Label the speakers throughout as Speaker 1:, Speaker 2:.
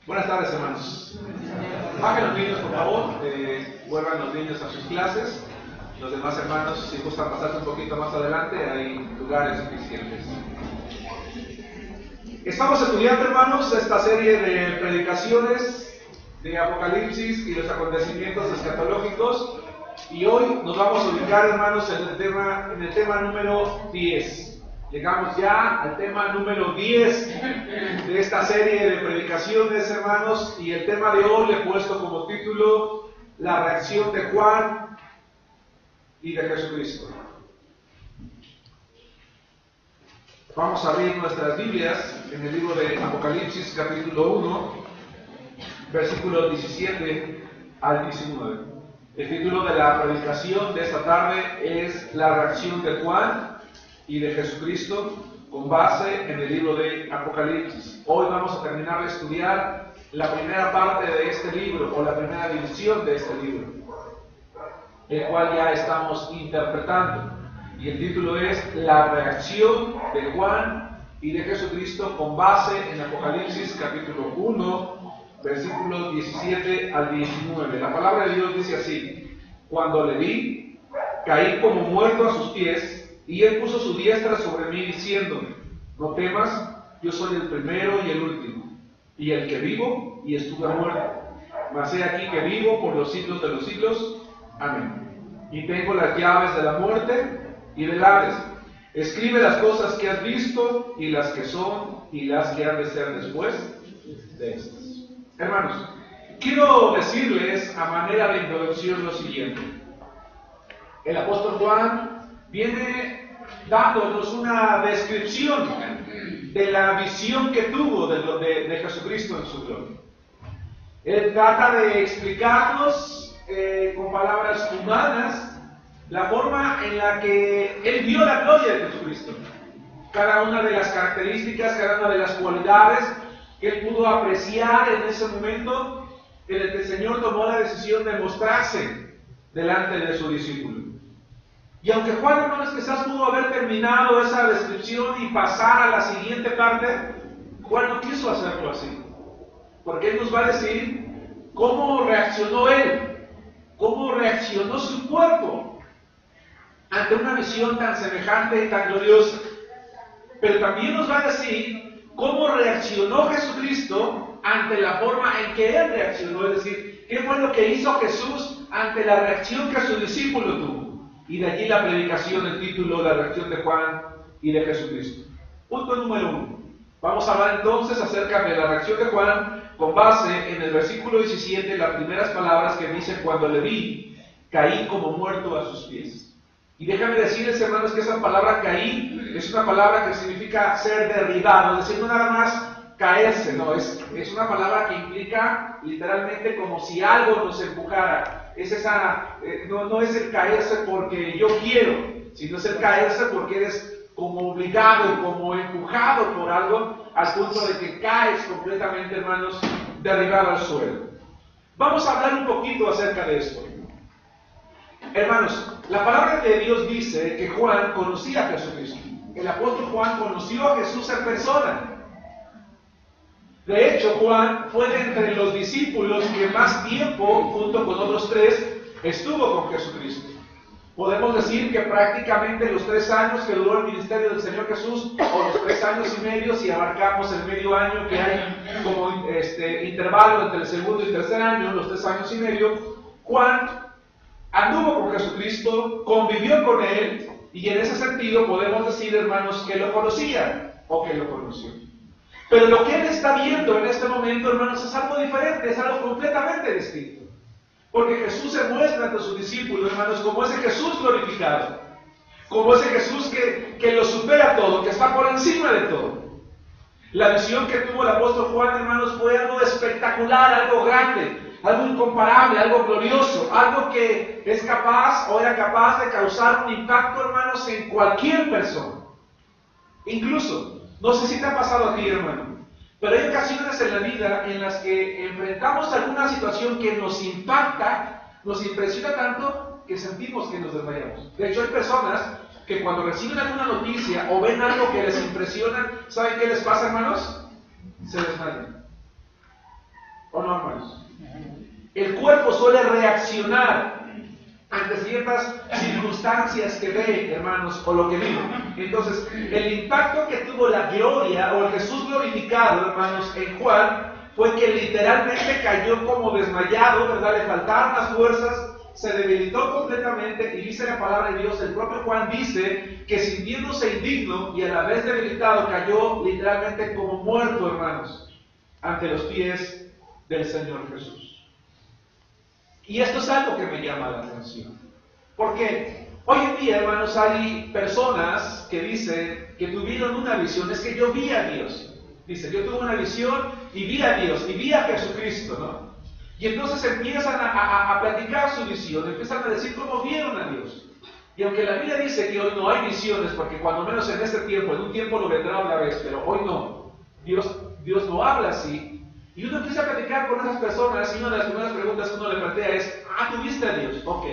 Speaker 1: Buenas tardes, hermanos. Bajen los niños, por favor. Vuelvan los niños a sus clases. Los demás hermanos, si gustan pasarse un poquito más adelante, hay lugares suficientes. Estamos estudiando, hermanos, esta serie de predicaciones de Apocalipsis y los acontecimientos escatológicos. Y hoy nos vamos a ubicar, hermanos, en el tema número 10. Llegamos ya al tema número 10 de esta serie de predicaciones, hermanos, y el tema de hoy le he puesto como título La reacción de Juan y de Jesucristo. Vamos a abrir nuestras Biblias en el libro de Apocalipsis, capítulo 1, versículos 17 al 19. El título de la predicación de esta tarde es La reacción de Juan y de Jesucristo, con base en el libro de Apocalipsis. Hoy vamos a terminar de estudiar la primera parte de este libro, o la primera división de este libro, el cual ya estamos interpretando. Y el título es La reacción de Juan y de Jesucristo, con base en Apocalipsis capítulo 1, versículos 17 al 19. La palabra de Dios dice así: Cuando le vi, caí como muerto a sus pies, y él puso su diestra sobre mí, diciéndome: No temas, yo soy el primero y el último, y el que vivo y estuve muerto. Mas he aquí que vivo por los siglos de los siglos. Amén. Y tengo las llaves de la muerte y del Hades. Escribe las cosas que has visto, y las que son, y las que han de ser después de estas. Hermanos, quiero decirles a manera de introducción lo siguiente. El apóstol Juan viene dándonos una descripción de la visión que tuvo de Jesucristo en su gloria. Él trata de explicarnos con palabras humanas la forma en la que él vio la gloria de Jesucristo. Cada una de las características, cada una de las cualidades que él pudo apreciar en ese momento en el que el Señor tomó la decisión de mostrarse delante de su discípulo. Y aunque Juan, hermanos, quizás pudo haber terminado esa descripción y pasar a la siguiente parte, Juan no quiso hacerlo así. Porque él nos va a decir cómo reaccionó él, cómo reaccionó su cuerpo ante una visión tan semejante y tan gloriosa. Pero también nos va a decir cómo reaccionó Jesucristo ante la forma en que él reaccionó. Es decir, qué fue lo que hizo Jesús ante la reacción que su discípulo tuvo. Y de allí la predicación, el título, La reacción de Juan y de Jesucristo. Punto número 1. Vamos a hablar entonces acerca de la reacción de Juan con base en el versículo 17, las primeras palabras que dice: Cuando le vi, caí como muerto a sus pies. Y déjame decirles, hermanos, que esa palabra caí es una palabra que significa ser derribado, es decir, no nada más caerse, no, es una palabra que implica literalmente como si algo nos empujara. Es no es el caerse porque yo quiero, sino es el caerse porque eres como obligado, como empujado por algo, al punto de que caes completamente, hermanos, derribado al suelo. Vamos a hablar un poquito acerca de esto. Hermanos, la palabra de Dios dice que Juan conocía a Jesucristo. El apóstol Juan conoció a Jesús en persona. De hecho, Juan fue de entre los discípulos que más tiempo, junto con otros 3, estuvo con Jesucristo. Podemos decir que prácticamente los 3 años que duró el ministerio del Señor Jesús, o los 3 años y medio, si abarcamos el medio año que hay como intervalo entre el segundo y tercer año, los 3 años y medio, Juan anduvo con Jesucristo, convivió con él, y en ese sentido podemos decir, hermanos, que lo conocía o que lo conoció. Pero lo que él está viendo en este momento, hermanos, es algo diferente, es algo completamente distinto. Porque Jesús se muestra ante sus discípulos, hermanos, como ese Jesús glorificado, como ese Jesús que lo supera todo, que está por encima de todo. La visión que tuvo el apóstol Juan, hermanos, fue algo espectacular, algo grande, algo incomparable, algo glorioso, algo que es capaz o era capaz de causar un impacto, hermanos, en cualquier persona. Incluso, no sé si te ha pasado a ti, hermano, pero hay ocasiones en la vida en las que enfrentamos alguna situación que nos impacta, nos impresiona tanto que sentimos que nos desmayamos. De hecho, hay personas que cuando reciben alguna noticia o ven algo que les impresiona, ¿saben qué les pasa, hermanos? Se desmayan. cuerpo suele reaccionar ante ciertas circunstancias que ve, hermanos, o lo que vive. Entonces, el impacto que tuvo la gloria o el Jesús glorificado, hermanos, en Juan, fue que literalmente cayó como desmayado, ¿verdad? Le faltaron las fuerzas, se debilitó completamente, y dice la palabra de Dios, el propio Juan dice que sintiéndose indigno y a la vez debilitado, cayó literalmente como muerto, hermanos, ante los pies del Señor Jesús. Y esto es algo que me llama la atención, porque hoy en día, hermanos, hay personas que dicen que tuvieron una visión, es que yo vi a Dios. Dice, yo tuve una visión y vi a Dios, y vi a Jesucristo, ¿no? Y entonces empiezan a platicar su visión, empiezan a decir cómo vieron a Dios. Y aunque la Biblia dice que hoy no hay visiones, porque cuando menos en este tiempo, en un tiempo lo vendrá una vez, pero hoy no. Dios no habla así. Y uno empieza a platicar con esas personas, y una de las primeras preguntas que uno le plantea es, ¿tú viste a Dios? Ok.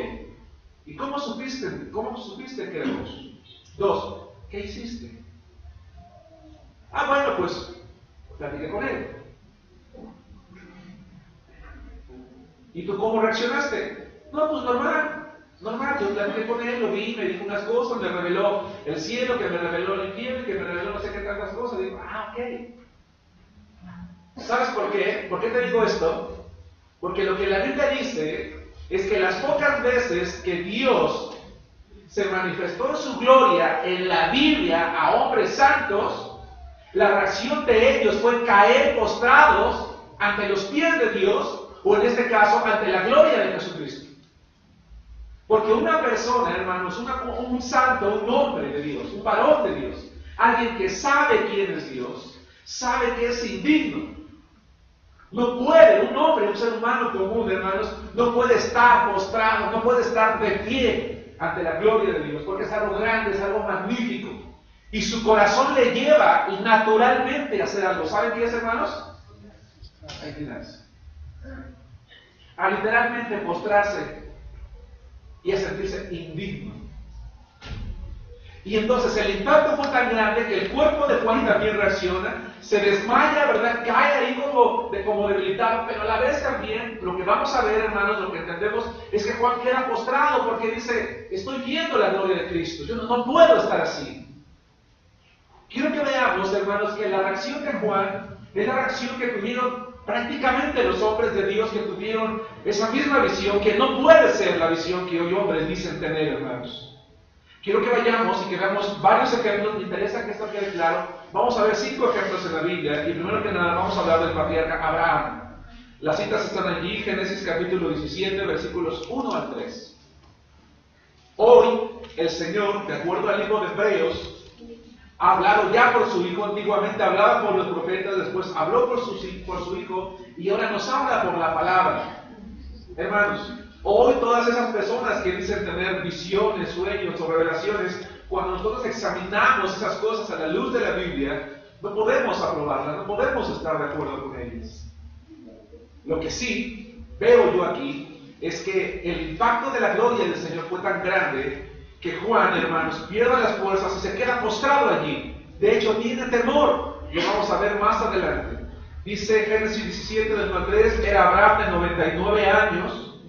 Speaker 1: ¿Y cómo supiste? ¿Cómo supiste que era Dios? 2. ¿Qué hiciste? Bueno, pues platiqué con él. ¿Y tú cómo reaccionaste? No, pues normal, yo platiqué con él, lo vi, me dijo unas cosas, me reveló el cielo, que me reveló el infierno, que me reveló no sé qué tantas cosas. Digo, ok. ¿Sabes por qué? ¿Por qué te digo esto? Porque lo que la Biblia dice es que las pocas veces que Dios se manifestó en su gloria en la Biblia a hombres santos, la reacción de ellos fue caer postrados ante los pies de Dios, o en este caso, ante la gloria de Jesucristo. Porque una persona, hermanos, un santo, un hombre de Dios, un varón de Dios, alguien que sabe quién es Dios, sabe que es indigno. No puede, un hombre, un ser humano común, hermanos, no puede estar postrado, no puede estar de pie ante la gloria de Dios, porque es algo grande, es algo magnífico. Y su corazón le lleva naturalmente a hacer algo. ¿Saben qué es, hermanos? Ahí tienes. A literalmente postrarse y a sentirse indigno. Y entonces el impacto fue tan grande que el cuerpo de Juan también reacciona, se desmaya, ¿verdad? Cae ahí como debilitado, pero a la vez también lo que vamos a ver, hermanos, lo que entendemos es que Juan queda postrado porque dice, estoy viendo la gloria de Cristo, yo no puedo estar así. Quiero que veamos, hermanos, que la reacción de Juan es la reacción que tuvieron prácticamente los hombres de Dios, que tuvieron esa misma visión, que no puede ser la visión que hoy hombres dicen tener, hermanos. Quiero que vayamos y que veamos varios ejemplos. Me interesa que esto quede claro. Vamos a ver 5 ejemplos en la Biblia, y primero que nada vamos a hablar del patriarca Abraham. Las citas están allí, Génesis capítulo 17, versículos 1 al 3. Hoy el Señor, de acuerdo al libro de Hebreos, ha hablado ya por su Hijo. Antiguamente hablaba por los profetas, después habló por su Hijo, y ahora nos habla por la palabra. Hermanos, hoy todas esas personas que dicen tener visiones, sueños o revelaciones, cuando nosotros examinamos esas cosas a la luz de la Biblia, no podemos aprobarlas, no podemos estar de acuerdo con ellas. Lo que sí veo yo aquí es que el impacto de la gloria del Señor fue tan grande que Juan, hermanos, pierde las fuerzas y se queda postrado allí. De hecho, tiene temor. Lo vamos a ver más adelante. Dice Génesis 17, del 1 al 3, era Abraham de 99 años,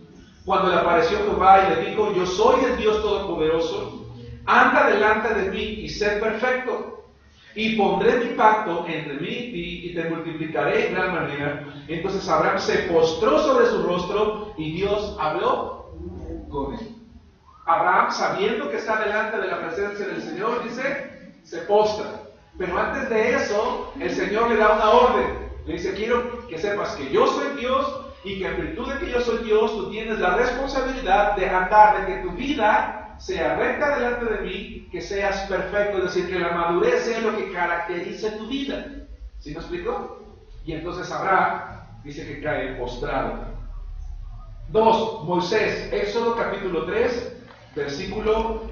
Speaker 1: cuando le apareció Jehová y le dijo, yo soy el Dios Todopoderoso, anda delante de mí y sé perfecto, y pondré mi pacto entre mí y ti, y te multiplicaré en gran manera. Entonces Abraham se postró sobre su rostro, y Dios habló con él. Abraham, sabiendo que está delante de la presencia del Señor, dice, se postra. Pero antes de eso, el Señor le da una orden. Le dice, quiero que sepas que yo soy Dios, y que en virtud de que yo soy Dios, tú tienes la responsabilidad de andar, de que tu vida sea recta delante de mí, que seas perfecto, es decir, que la madurez sea lo que caracterice tu vida. ¿Sí me explico? Y entonces Abraham dice que cae postrado. 2. Moisés, Éxodo capítulo 3, versículo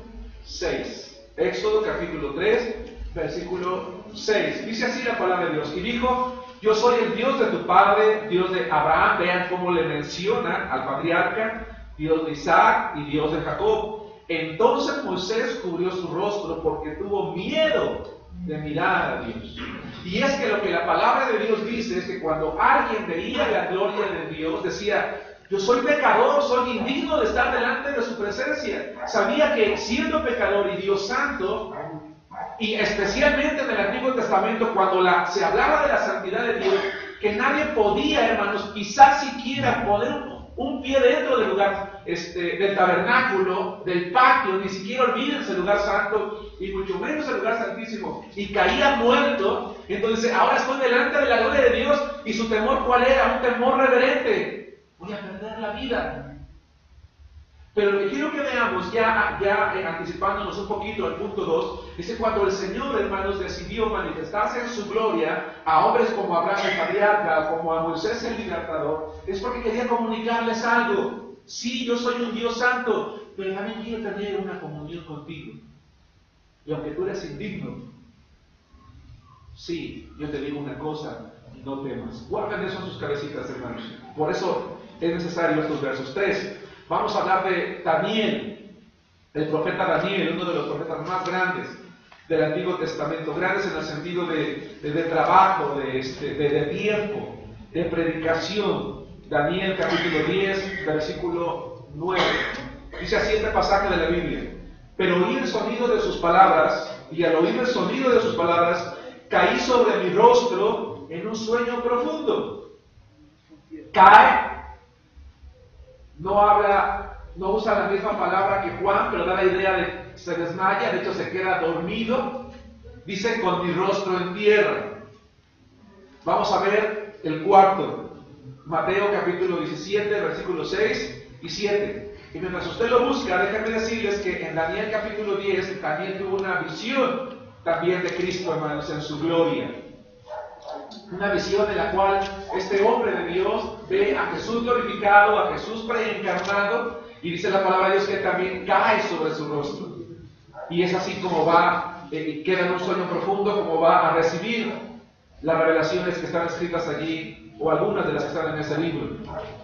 Speaker 1: 6. Éxodo capítulo 3, versículo 6. Dice así la palabra de Dios. Y dijo, yo soy el Dios de tu padre, Dios de Abraham. Vean cómo le menciona al patriarca, Dios de Isaac y Dios de Jacob. Entonces Moisés cubrió su rostro porque tuvo miedo de mirar a Dios. Y es que lo que la palabra de Dios dice es que cuando alguien veía la gloria de Dios, decía, Yo soy pecador, soy indigno de estar delante de su presencia. Sabía que siendo pecador y Dios santo, y especialmente en el Antiguo Testamento, cuando se hablaba de la santidad de Dios, que nadie podía, hermanos, pisar siquiera, poner un pie dentro del lugar, del tabernáculo, del patio, ni siquiera olvídense el lugar santo, y mucho menos el lugar santísimo, y caía muerto. Entonces ahora estoy delante de la gloria de Dios, y su temor, ¿cuál era? Un temor reverente. Voy a perder la vida. Pero lo que quiero que veamos, ya anticipándonos un poquito al punto 2, es que cuando el Señor, hermanos, decidió manifestarse en su gloria a hombres como Abraham el patriarca, como a Moisés el libertador, es porque quería comunicarles algo. Sí, yo soy un Dios santo, pero también quiero tener una comunión contigo. Y aunque tú eres indigno, sí, yo te digo una cosa, no temas. Guarden eso en sus cabecitas, hermanos. Por eso es necesario estos versos 3. Vamos a hablar de Daniel, el profeta Daniel, uno de los profetas más grandes del Antiguo Testamento, grandes en el sentido de trabajo, de tiempo, de predicación. Daniel capítulo 10, versículo 9. Dice así este pasaje de la Biblia: pero oí el sonido de sus palabras, y al oír el sonido de sus palabras, caí sobre mi rostro en un sueño profundo. Cae. No usa la misma palabra que Juan, pero da la idea de se desmaya, de hecho se queda dormido. Dice con mi rostro en tierra. Vamos a ver el cuarto. Mateo capítulo 17, versículos 6 y 7. Y mientras usted lo busca, déjenme decirles que en Daniel capítulo 10, Daniel tuvo una visión también de Cristo, hermanos, en su gloria. Una visión en la cual este hombre de Dios ve a Jesús glorificado, a Jesús preencarnado, y dice la palabra de Dios que también cae sobre su rostro. Y es así como queda en un sueño profundo, como va a recibir las revelaciones que están escritas allí, o algunas de las que están en ese libro.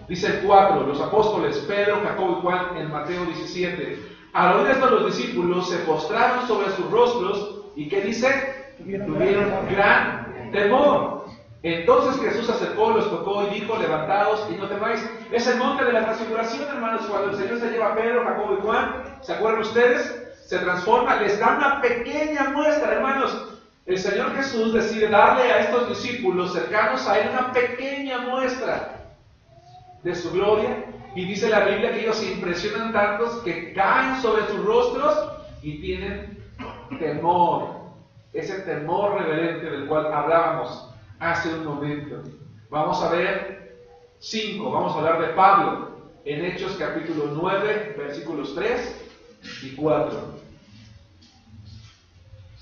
Speaker 1: Dice el 4, los apóstoles Pedro, Jacobo y Juan, en Mateo 17. Al oír esto los discípulos se postraron sobre sus rostros, ¿y qué dice? Tuvieron gran temor. Entonces Jesús se acercó, los tocó y dijo: levantaos y no temáis. Es el monte de la transfiguración, hermanos, cuando el Señor se lleva a Pedro, Jacobo y Juan. ¿Se acuerdan ustedes? Se transforma, les da una pequeña muestra, hermanos. El Señor Jesús decide darle a estos discípulos cercanos a Él una pequeña muestra de su gloria. Y dice la Biblia que ellos se impresionan tantos que caen sobre sus rostros y tienen temor. Ese temor reverente del cual hablábamos hace un momento. Vamos a ver 5, vamos a hablar de Pablo en Hechos capítulo 9, versículos 3 y 4.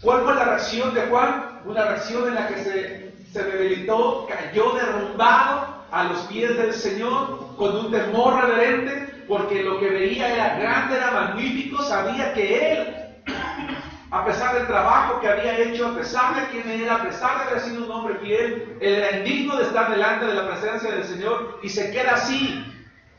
Speaker 1: ¿Cuál fue la reacción de Juan? Una reacción en la que se debilitó, cayó derrumbado a los pies del Señor con un temor reverente, porque lo que veía era grande, era magnífico. Sabía que él, a pesar del trabajo que había hecho, a pesar de quién era, a pesar de haber sido un hombre fiel, él era indigno de estar delante de la presencia del Señor, y se queda así.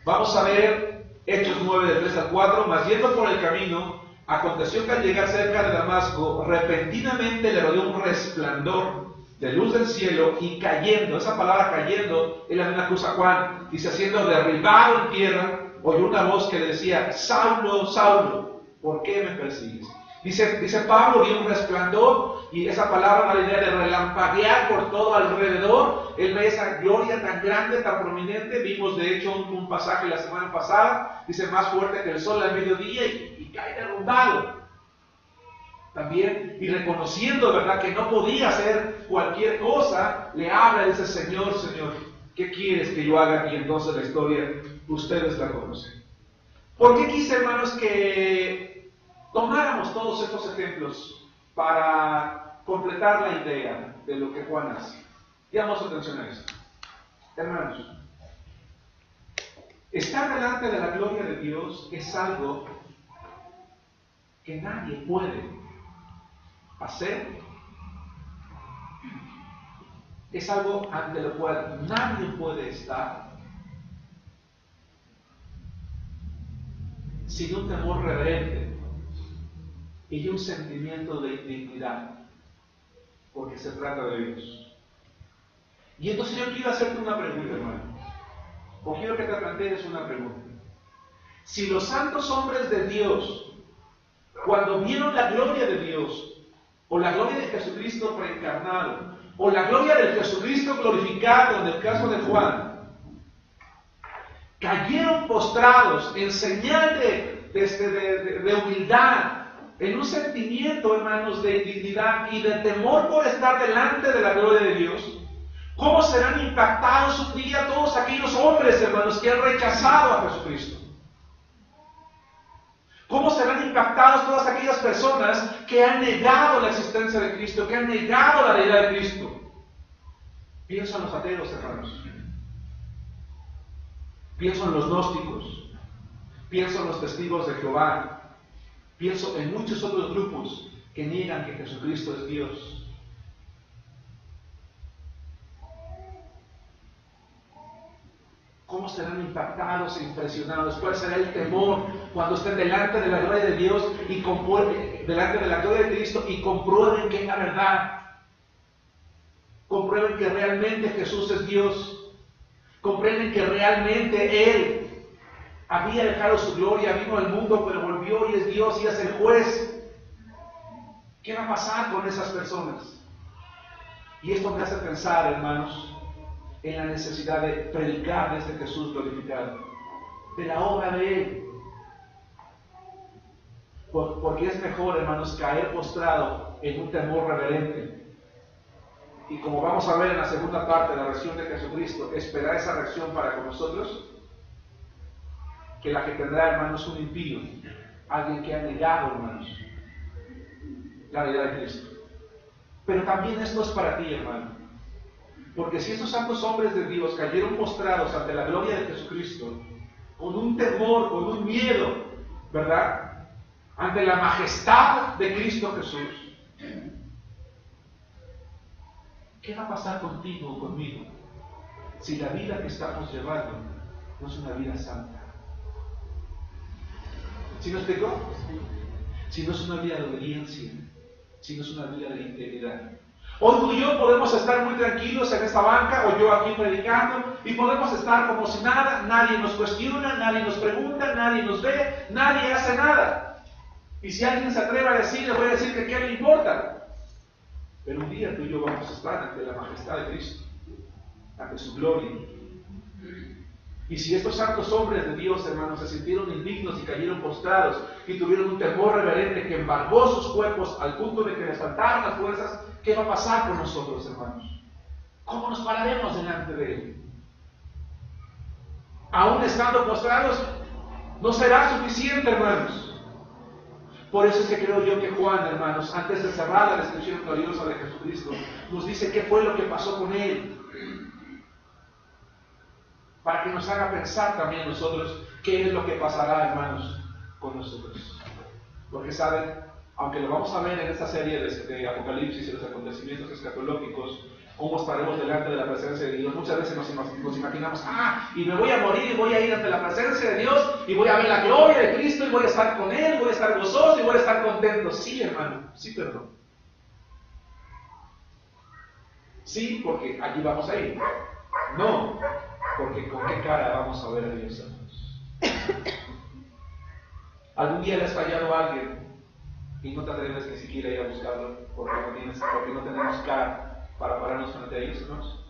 Speaker 1: Vamos a ver Hechos 9, de 3 al 4. Mas yendo por el camino, aconteció que al llegar cerca de Damasco, repentinamente le rodeó un resplandor de luz del cielo, y cayendo, esa palabra cayendo es la misma que usa Juan, dice, siendo derribado en tierra, oyó una voz que le decía: Saulo, Saulo, ¿por qué me persigues? Dice Pablo, vio un resplandor, y esa palabra da la idea de relampaguear por todo alrededor. Él ve esa gloria tan grande, tan prominente. Vimos de hecho un pasaje la semana pasada, dice: más fuerte que el sol al mediodía, y cae derrumbado. También, y reconociendo, ¿verdad?, que no podía hacer cualquier cosa, le habla y dice: Señor, Señor, ¿qué quieres que yo haga? Y entonces la historia, ustedes la conocen. ¿Por qué quise, hermanos, que tomáramos todos estos ejemplos para completar la idea de lo que Juan hace? Damos atención a esto. Hermanos, estar delante de la gloria de Dios es algo que nadie puede hacer. Es algo ante lo cual nadie puede estar sin un temor reverente y un sentimiento de indignidad, porque se trata de Dios. Y entonces yo quiero hacerte una pregunta, hermano. o quiero que te plantees una pregunta. Si los santos hombres de Dios, cuando vieron la gloria de Dios, o la gloria de Jesucristo reencarnado, o la gloria del Jesucristo glorificado en el caso de Juan, cayeron postrados en señal de humildad, en un sentimiento, hermanos, de dignidad y de temor por estar delante de la gloria de Dios, ¿cómo serán impactados un día todos aquellos hombres, hermanos, que han rechazado a Jesucristo? ¿Cómo serán impactados todas aquellas personas que han negado la existencia de Cristo, que han negado la deidad de Cristo? Pienso en los ateos, hermanos. Pienso en los gnósticos. Pienso en los testigos de Jehová. Pienso en muchos otros grupos que niegan que Jesucristo es Dios. ¿Cómo serán impactados e impresionados? ¿Cuál será el temor cuando estén delante de la gloria de Dios y delante de la gloria de Cristo y comprueben que es la verdad? Comprueben que realmente Jesús es Dios. Comprenden que realmente Él había dejado su gloria, vino al mundo, pero volvió y es Dios y es el juez. ¿Qué va a pasar con esas personas? Y esto me hace pensar, hermanos, en la necesidad de predicar de este Jesús glorificado, de la obra de Él. Porque es mejor, hermanos, caer postrado en un temor reverente. Y como vamos a ver en la segunda parte de la reacción de Jesucristo, esperar esa reacción para con nosotros, que la que tendrá, hermanos, un impío, alguien que ha negado, hermanos, la deidad de Cristo. Pero también esto es para ti, hermano. Porque si estos santos hombres de Dios cayeron postrados ante la gloria de Jesucristo, con un temor, con un miedo, ¿verdad?, ante la majestad de Cristo Jesús, ¿qué va a pasar contigo o conmigo si la vida que estamos llevando no es una vida santa? ¿Sí me explico? Si no es una vida de obediencia, si no es una vida de integridad. Hoy tú y yo podemos estar muy tranquilos en esta banca, o yo aquí predicando, y podemos estar como si nada, nadie nos cuestiona, nadie nos pregunta, nadie nos ve, nadie hace nada. Y si alguien se atreve a decir, le voy a decir que qué le importa. Pero un día tú y yo vamos a estar ante la majestad de Cristo, ante su gloria. Y si estos santos hombres de Dios, hermanos, se sintieron indignos y cayeron postrados y tuvieron un temor reverente que embargó sus cuerpos al punto de que les faltaron las fuerzas, ¿qué va a pasar con nosotros, hermanos? ¿Cómo nos pararemos delante de Él? Aún estando postrados, no será suficiente, hermanos. Por eso es que creo yo que Juan, hermanos, antes de cerrar la descripción gloriosa de Jesucristo, nos dice qué fue lo que pasó con Él, para que nos haga pensar también nosotros qué es lo que pasará, hermanos, con nosotros. Porque saben, aunque lo vamos a ver en esta serie de Apocalipsis y los acontecimientos escatológicos, cómo estaremos delante de la presencia de Dios, muchas veces nos imaginamos, y me voy a morir y voy a ir ante la presencia de Dios y voy a ver la gloria de Cristo y voy a estar con Él, voy a estar gozoso y voy a estar contento. Sí, hermano, sí, perdón. Sí, porque allí vamos a ir. No, porque ¿con qué cara vamos a ver a Dios, hermanos? ¿Algún día le has fallado a alguien y no te atreves ni siquiera ir a buscarlo porque no tenemos cara para pararnos frente a ellos, hermanos?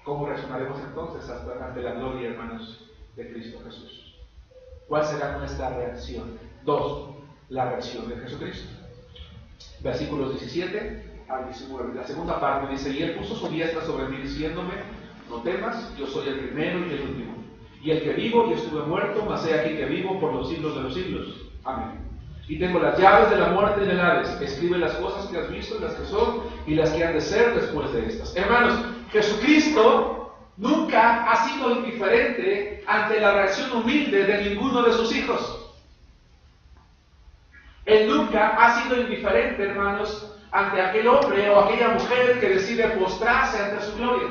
Speaker 1: ¿Cómo reaccionaremos entonces ante la gloria, hermanos, de Cristo Jesús? ¿Cuál será nuestra reacción? 2. La reacción de Jesucristo. Versículos 17 al 19. La segunda parte dice: y Él puso su diestra sobre mí diciéndome: no temas, yo soy el primero y el último, y el que vivo y estuve muerto, mas he aquí que vivo por los siglos de los siglos. Amén. Y tengo las llaves de la muerte y del Hades. Escribe las cosas que has visto, las que son y las que han de ser después de estas. Hermanos, Jesucristo nunca ha sido indiferente ante la reacción humilde de ninguno de sus hijos. Él nunca ha sido indiferente, hermanos, ante aquel hombre o aquella mujer que decide postrarse ante su gloria.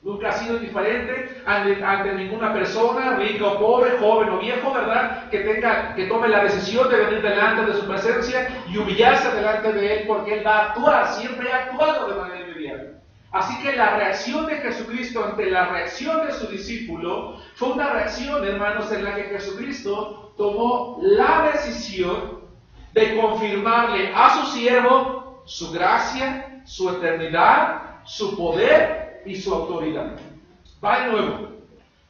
Speaker 1: Nunca ha sido indiferente ante ninguna persona, rica o pobre, joven o viejo, ¿verdad?, que tome la decisión de venir delante de su presencia y humillarse delante de Él, porque Él va a actuar, siempre ha actuado de manera indiferente. especial. Así que la reacción de Jesucristo ante la reacción de su discípulo fue una reacción, hermanos, en la que Jesucristo tomó la decisión de confirmarle a su siervo su gracia, su eternidad, su poder y su autoridad. Va de nuevo.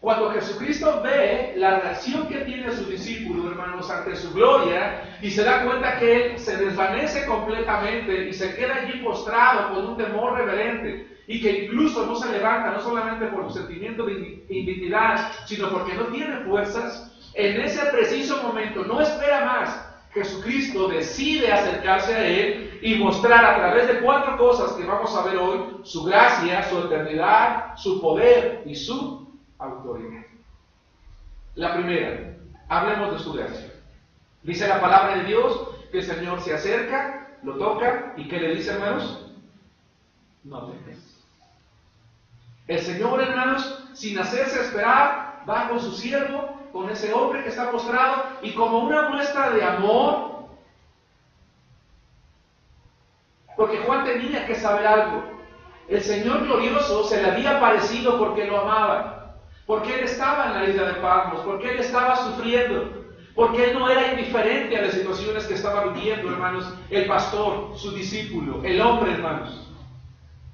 Speaker 1: Cuando Jesucristo ve la reacción que tiene su discípulo, hermanos, ante su gloria, y se da cuenta que él se desvanece completamente y se queda allí postrado con un temor reverente, y que incluso no se levanta, no solamente por un sentimiento de indignidad, sino porque no tiene fuerzas, en ese preciso momento, no espera más, Jesucristo decide acercarse a él y mostrar a través de 4 cosas que vamos a ver hoy, su gracia, su eternidad, su poder y su autoridad. La primera, hablemos de su gracia. Dice la palabra de Dios que el Señor se acerca, lo toca, y ¿qué le dice, hermanos? No temas. El Señor, hermanos, sin hacerse esperar, va con su siervo, con ese hombre que está postrado, y como una muestra de amor, porque Juan tenía que saber algo. El Señor glorioso se le había aparecido porque lo amaba, porque Él estaba en la isla de Patmos, porque Él estaba sufriendo, porque Él no era indiferente a las situaciones que estaba viviendo, hermanos, el pastor, su discípulo, el hombre, hermanos,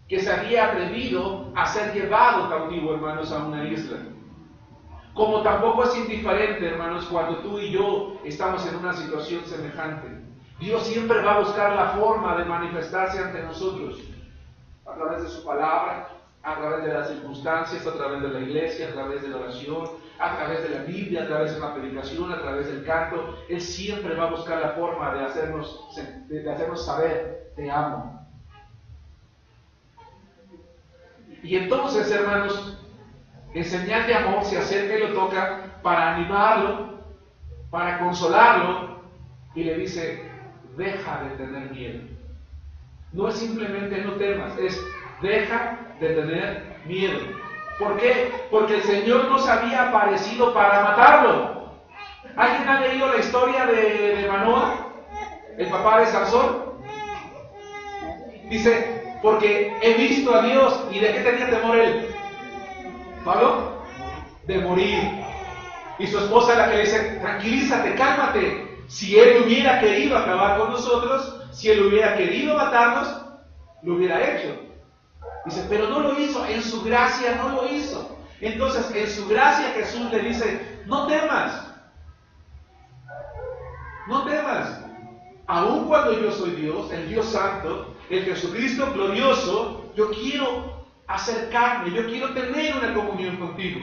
Speaker 1: que se había atrevido a ser llevado cautivo, hermanos, a una isla. Como tampoco es indiferente, hermanos, cuando tú y yo estamos en una situación semejante. Dios siempre va a buscar la forma de manifestarse ante nosotros, a través de su palabra, a través de las circunstancias, a través de la iglesia, a través de la oración, a través de la Biblia, a través de una predicación, a través del canto. Él siempre va a buscar la forma de hacernos saber, te amo. Y entonces, hermanos, en señal de amor se acerca y lo toca para animarlo, para consolarlo, y le dice, deja de tener miedo. No es simplemente no temas, es deja de tener miedo. ¿Por qué? Porque el Señor no se había aparecido para matarlo. ¿Alguien ha leído la historia de Manoah, el papá de Sansón? Dice, porque he visto a Dios. ¿Y de qué tenía temor él? ¿Pablo? De morir. Y su esposa es la que le dice, tranquilízate, cálmate. Si Él hubiera querido acabar con nosotros, si Él hubiera querido matarnos, lo hubiera hecho. Dice, pero no lo hizo, en su gracia no lo hizo. Entonces, en su gracia Jesús le dice, no temas. No temas. Aun cuando yo soy Dios, el Dios Santo, el Jesucristo glorioso, yo quiero acercarme, yo quiero tener una comunión contigo.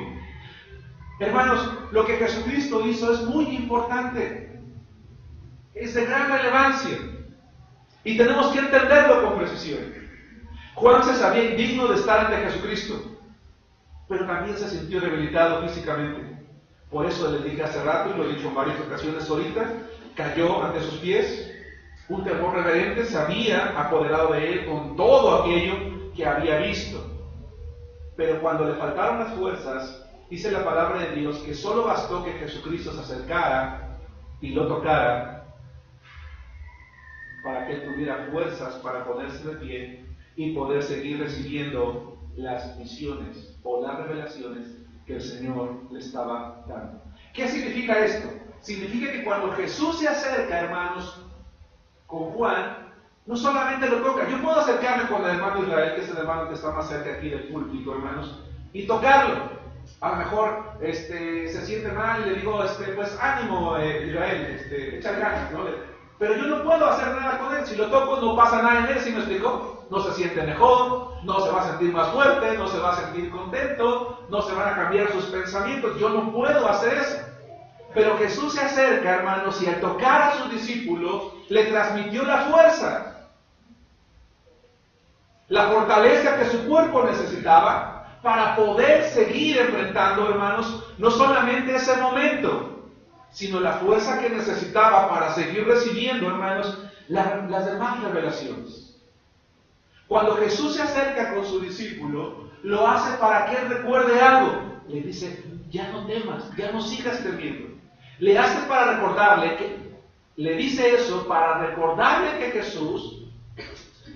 Speaker 1: Hermanos, lo que Jesucristo hizo es muy importante, es de gran relevancia, y tenemos que entenderlo con precisión. Juan se sabía indigno de estar ante Jesucristo, pero también se sintió debilitado físicamente. Por eso les dije hace rato, y lo he dicho en varias ocasiones ahorita, cayó ante sus pies. Un temor reverente se había apoderado de él con todo aquello que había visto. Pero cuando le faltaron las fuerzas, dice la palabra de Dios que solo bastó que Jesucristo se acercara y lo tocara para que él tuviera fuerzas para ponerse de pie y poder seguir recibiendo las visiones o las revelaciones que el Señor le estaba dando. ¿Qué significa esto? Significa que cuando Jesús se acerca, hermanos, con Juan, no solamente lo toca. Yo puedo acercarme con el hermano Israel, que es el hermano que está más cerca aquí del púlpito, hermanos, y tocarlo. A lo mejor se siente mal y le digo, pues ánimo, Israel, echar ganas, ¿no? Pero yo no puedo hacer nada con él. Si lo toco, no pasa nada en él, ¿sí me explicó? No se siente mejor, no se va a sentir más fuerte, no se va a sentir contento, no se van a cambiar sus pensamientos. Yo no puedo hacer eso. Pero Jesús se acerca, hermanos, y al tocar a sus discípulos, le transmitió la fuerza, la fortaleza que su cuerpo necesitaba para poder seguir enfrentando, hermanos, no solamente ese momento, sino la fuerza que necesitaba para seguir recibiendo, hermanos, las demás revelaciones. Cuando Jesús se acerca con su discípulo, lo hace para que él recuerde algo. Le dice, ya no temas, ya no sigas temiendo. Le hace para recordarle que, le dice eso para recordarle que Jesús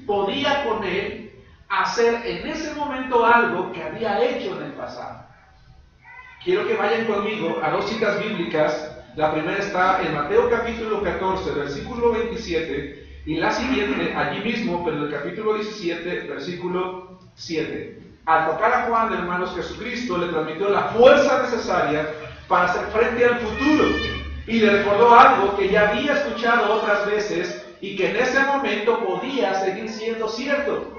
Speaker 1: podía con él hacer en ese momento algo que había hecho en el pasado. Quiero que vayan conmigo a dos citas bíblicas. La primera está en Mateo capítulo 14, versículo 27, y la siguiente allí mismo, pero en el capítulo 17, versículo 7. Al tocar a Juan, hermanos, Jesucristo le transmitió la fuerza necesaria para hacer frente al futuro, y le recordó algo que ya había escuchado otras veces y que en ese momento podía seguir siendo cierto.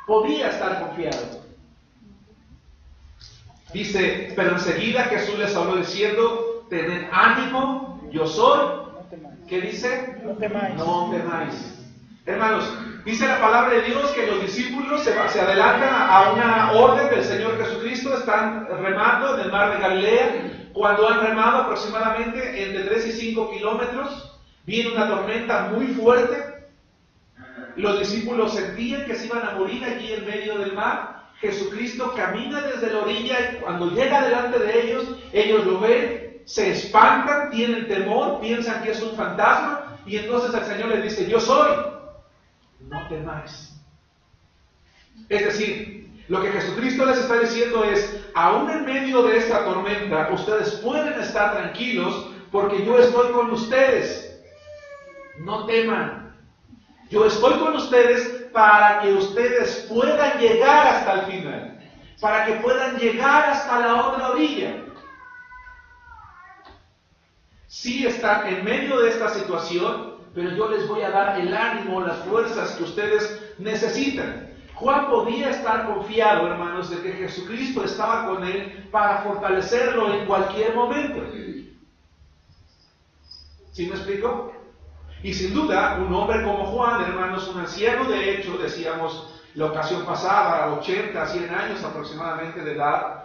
Speaker 1: Podía estar confiado. Dice, pero enseguida Jesús les habló diciendo, tened ánimo, yo soy. ¿Qué dice?
Speaker 2: No temáis.
Speaker 1: No temáis. Hermanos, dice la palabra de Dios que los discípulos se adelantan a una orden del Señor Jesucristo, están remando en el mar de Galilea. Cuando han remado aproximadamente entre 3 y 5 kilómetros, viene una tormenta muy fuerte. Los discípulos sentían que se iban a morir allí en medio del mar. Jesucristo camina desde la orilla y cuando llega delante de ellos lo ven, se espantan, tienen temor, piensan que es un fantasma, y entonces el Señor les dice, yo soy, no temáis. Es decir, lo que Jesucristo les está diciendo es, aún en medio de esta tormenta, ustedes pueden estar tranquilos porque yo estoy con ustedes. No teman. Yo estoy con ustedes para que ustedes puedan llegar hasta el final, para que puedan llegar hasta la otra orilla. Sí están en medio de esta situación, pero yo les voy a dar el ánimo, las fuerzas que ustedes necesitan. Juan podía estar confiado, hermanos, de que Jesucristo estaba con él para fortalecerlo en cualquier momento. ¿Sí me explico? Y sin duda, un hombre como Juan, hermanos, un anciano de hecho, decíamos la ocasión pasada, 80, 100 años aproximadamente de edad,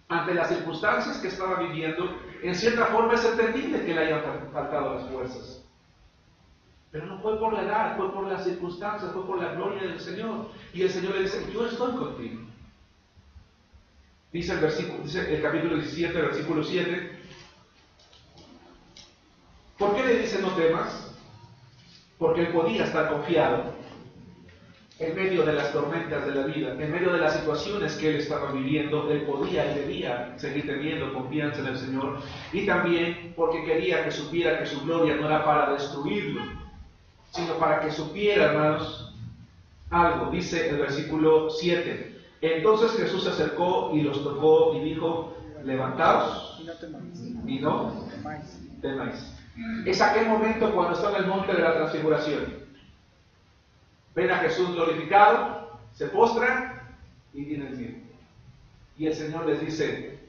Speaker 1: ante las circunstancias que estaba viviendo, en cierta forma es entendible que le hayan faltado las fuerzas. Pero no fue por la edad, fue por las circunstancias, fue por la gloria del Señor. Y el Señor le dice, yo estoy contigo. Dice el capítulo 17, versículo 7. ¿Por qué le dice no temas? Porque él podía estar confiado en medio de las tormentas de la vida, en medio de las situaciones que él estaba viviendo. Él podía y debía seguir teniendo confianza en el Señor, y también porque quería que supiera que su gloria no era para destruirlo, sino para que supiera, hermanos, algo. Dice el versículo 7, entonces Jesús se acercó y los tocó y dijo, levantaos y no temáis. Es aquel momento cuando está en el monte de la transfiguración. Ven a Jesús glorificado, se postran y tienen miedo. Y el Señor les dice,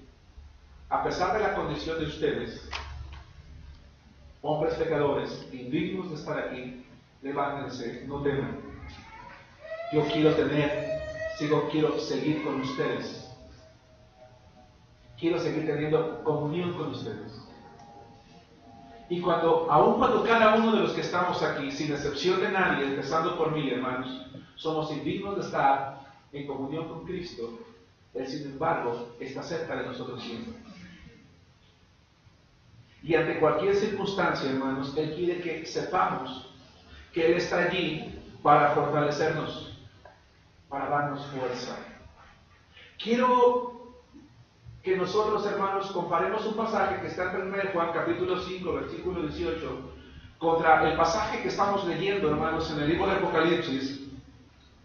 Speaker 1: a pesar de la condición de ustedes, hombres pecadores, indignos de estar aquí, levántense, no teman. Yo quiero seguir con ustedes. Quiero seguir teniendo comunión con ustedes. Y aun cuando cada uno de los que estamos aquí, sin excepción de nadie, empezando por mí, hermanos, somos indignos de estar en comunión con Cristo, Él, sin embargo, está cerca de nosotros siempre. Y ante cualquier circunstancia, hermanos, Él quiere que sepamos que Él está allí para fortalecernos, para darnos fuerza. Quiero que nosotros, hermanos, comparemos un pasaje que está en 1 Juan capítulo 5, versículo 18, contra el pasaje que estamos leyendo, hermanos, en el libro de Apocalipsis,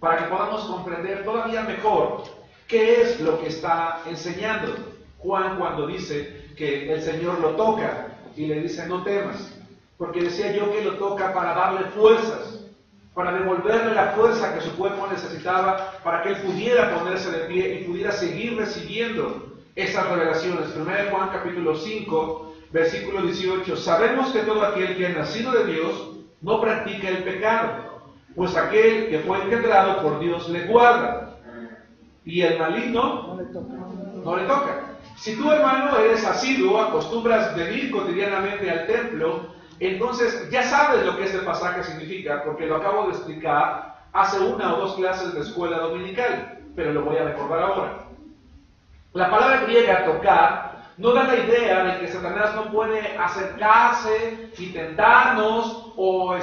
Speaker 1: para que podamos comprender todavía mejor qué es lo que está enseñando Juan cuando dice que el Señor lo toca y le dice no temas, porque decía yo que lo toca para darle fuerzas, para devolverle la fuerza que su cuerpo necesitaba para que él pudiera ponerse de pie y pudiera seguir recibiendo esas revelaciones. 1 Juan capítulo 5, versículo 18. Sabemos que todo aquel que ha nacido de Dios no practica el pecado, pues aquel que fue engendrado por Dios le guarda, y el maligno no le toca. Si tú, hermano, eres asiduo, acostumbras venir cotidianamente al templo, entonces ya sabes lo que este pasaje significa, porque lo acabo de explicar hace 1 o 2 clases de escuela dominical, pero lo voy a recordar ahora. La palabra griega tocar no da la idea de que Satanás no puede acercarse y tentarnos o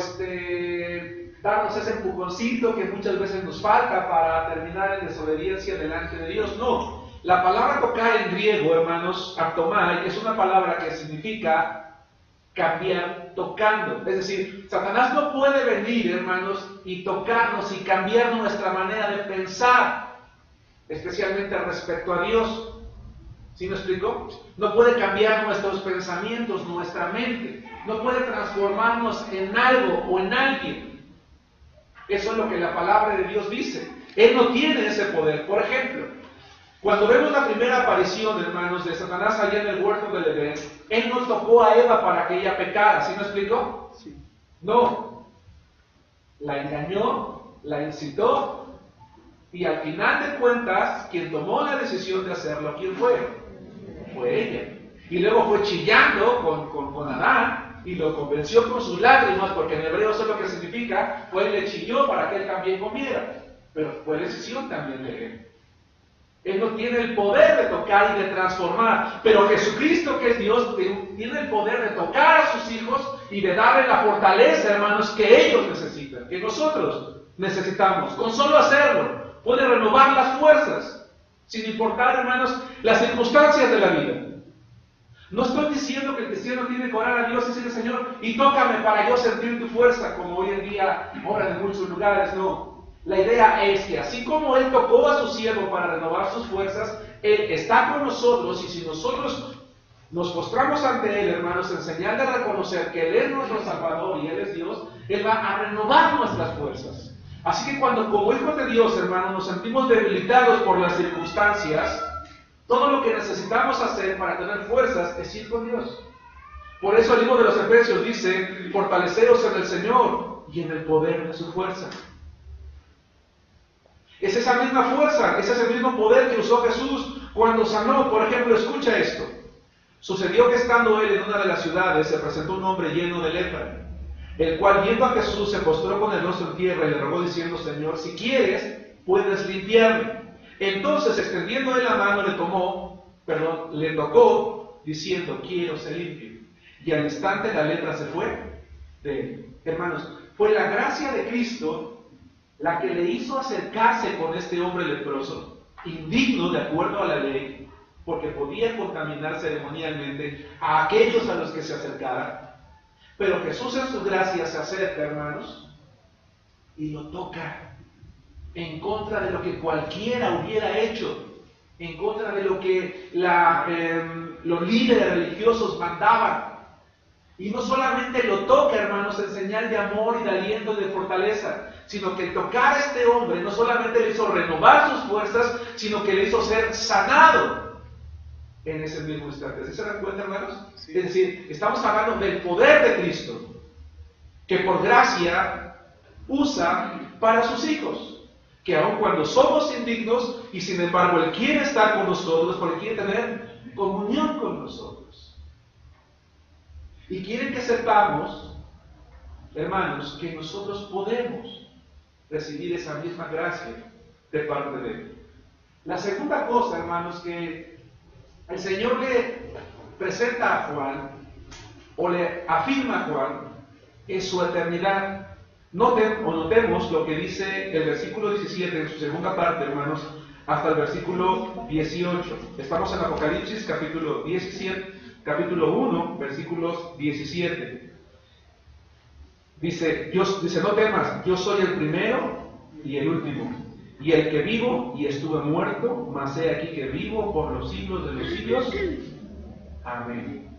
Speaker 1: darnos ese empujoncito que muchas veces nos falta para terminar en desobediencia delante de Dios. No, la palabra tocar en griego, hermanos, aptomai, es una palabra que significa cambiar tocando. Es decir, Satanás no puede venir, hermanos, y tocarnos y cambiar nuestra manera de pensar, especialmente respecto a Dios. ¿Sí me explico? No puede cambiar nuestros pensamientos, nuestra mente. No puede transformarnos en algo o en alguien. Eso es lo que la palabra de Dios dice. Él no tiene ese poder. Por ejemplo, cuando vemos la primera aparición, hermanos, de Satanás allá en el huerto del Edén, él no tocó a Eva para que ella pecara. ¿Sí me explico? Sí. No. La engañó, la incitó, y al final de cuentas, quien tomó la decisión de hacerlo, ¿quién fue? Fue ella. Y luego fue chillando con Adán y lo convenció con sus lágrimas, porque en hebreo eso es lo que significa, pues le chilló para que él también comiera. Pero fue decisión también de él. Él no tiene el poder de tocar y de transformar, pero Jesucristo, que es Dios, tiene el poder de tocar a sus hijos y de darle la fortaleza, hermanos, que ellos necesitan, que nosotros necesitamos. Con solo hacerlo, puede renovar las fuerzas, sin importar, hermanos, las circunstancias de la vida. No estoy diciendo que el cristiano tiene que orar a Dios y decirle, Señor, y tócame para yo sentir tu fuerza, como hoy en día oran en muchos lugares. No. La idea es que así como Él tocó a su siervo para renovar sus fuerzas, Él está con nosotros, y si nosotros nos postramos ante Él, hermanos, en señal de reconocer que Él es nuestro Salvador y Él es Dios, Él va a renovar nuestras fuerzas. Así que cuando como hijos de Dios, hermanos, nos sentimos debilitados por las circunstancias, todo lo que necesitamos hacer para tener fuerzas es ir con Dios. Por eso el libro de los Efesios dice, fortaleceos en el Señor y en el poder de su fuerza. Es esa misma fuerza, ese es el mismo poder que usó Jesús cuando sanó. Por ejemplo, escucha esto. Sucedió que estando él en una de las ciudades, se presentó un hombre lleno de lepra, el cual viendo a Jesús se postró con el rostro en tierra y le rogó diciendo, Señor, si quieres, puedes limpiarme. Entonces, extendiendo él la mano, le tocó, diciendo, quiero ser limpio. Y al instante la lepra se fue de él. Hermanos, fue la gracia de Cristo la que le hizo acercarse con este hombre leproso, indigno de acuerdo a la ley, porque podía contaminar ceremonialmente a aquellos a los que se acercaran. Pero Jesús en su gracia se acerca, hermanos, y lo toca, en contra de lo que cualquiera hubiera hecho, en contra de lo que los líderes religiosos mandaban. Y no solamente lo toca, hermanos, en señal de amor y de aliento y de fortaleza, sino que tocar a este hombre no solamente le hizo renovar sus fuerzas, sino que le hizo ser sanado en ese mismo instante. ¿Sí se dan cuenta, hermanos? Sí. Es decir, estamos hablando del poder de Cristo, que por gracia usa para sus hijos, que aun cuando somos indignos, y sin embargo Él quiere estar con nosotros, porque quiere tener comunión con nosotros. Y quiere que sepamos, hermanos, que nosotros podemos recibir esa misma gracia de parte de Él. La segunda cosa, hermanos, que el Señor le presenta a Juan, o le afirma a Juan, es su eternidad. Notemos lo que dice el versículo 17 en su segunda parte, hermanos, hasta el versículo 18. Estamos en Apocalipsis capítulo 1, versículos 17. Dice, no temas, yo soy el primero y el último, y el que vivo y estuve muerto, mas he aquí que vivo por los siglos de los siglos. Amén.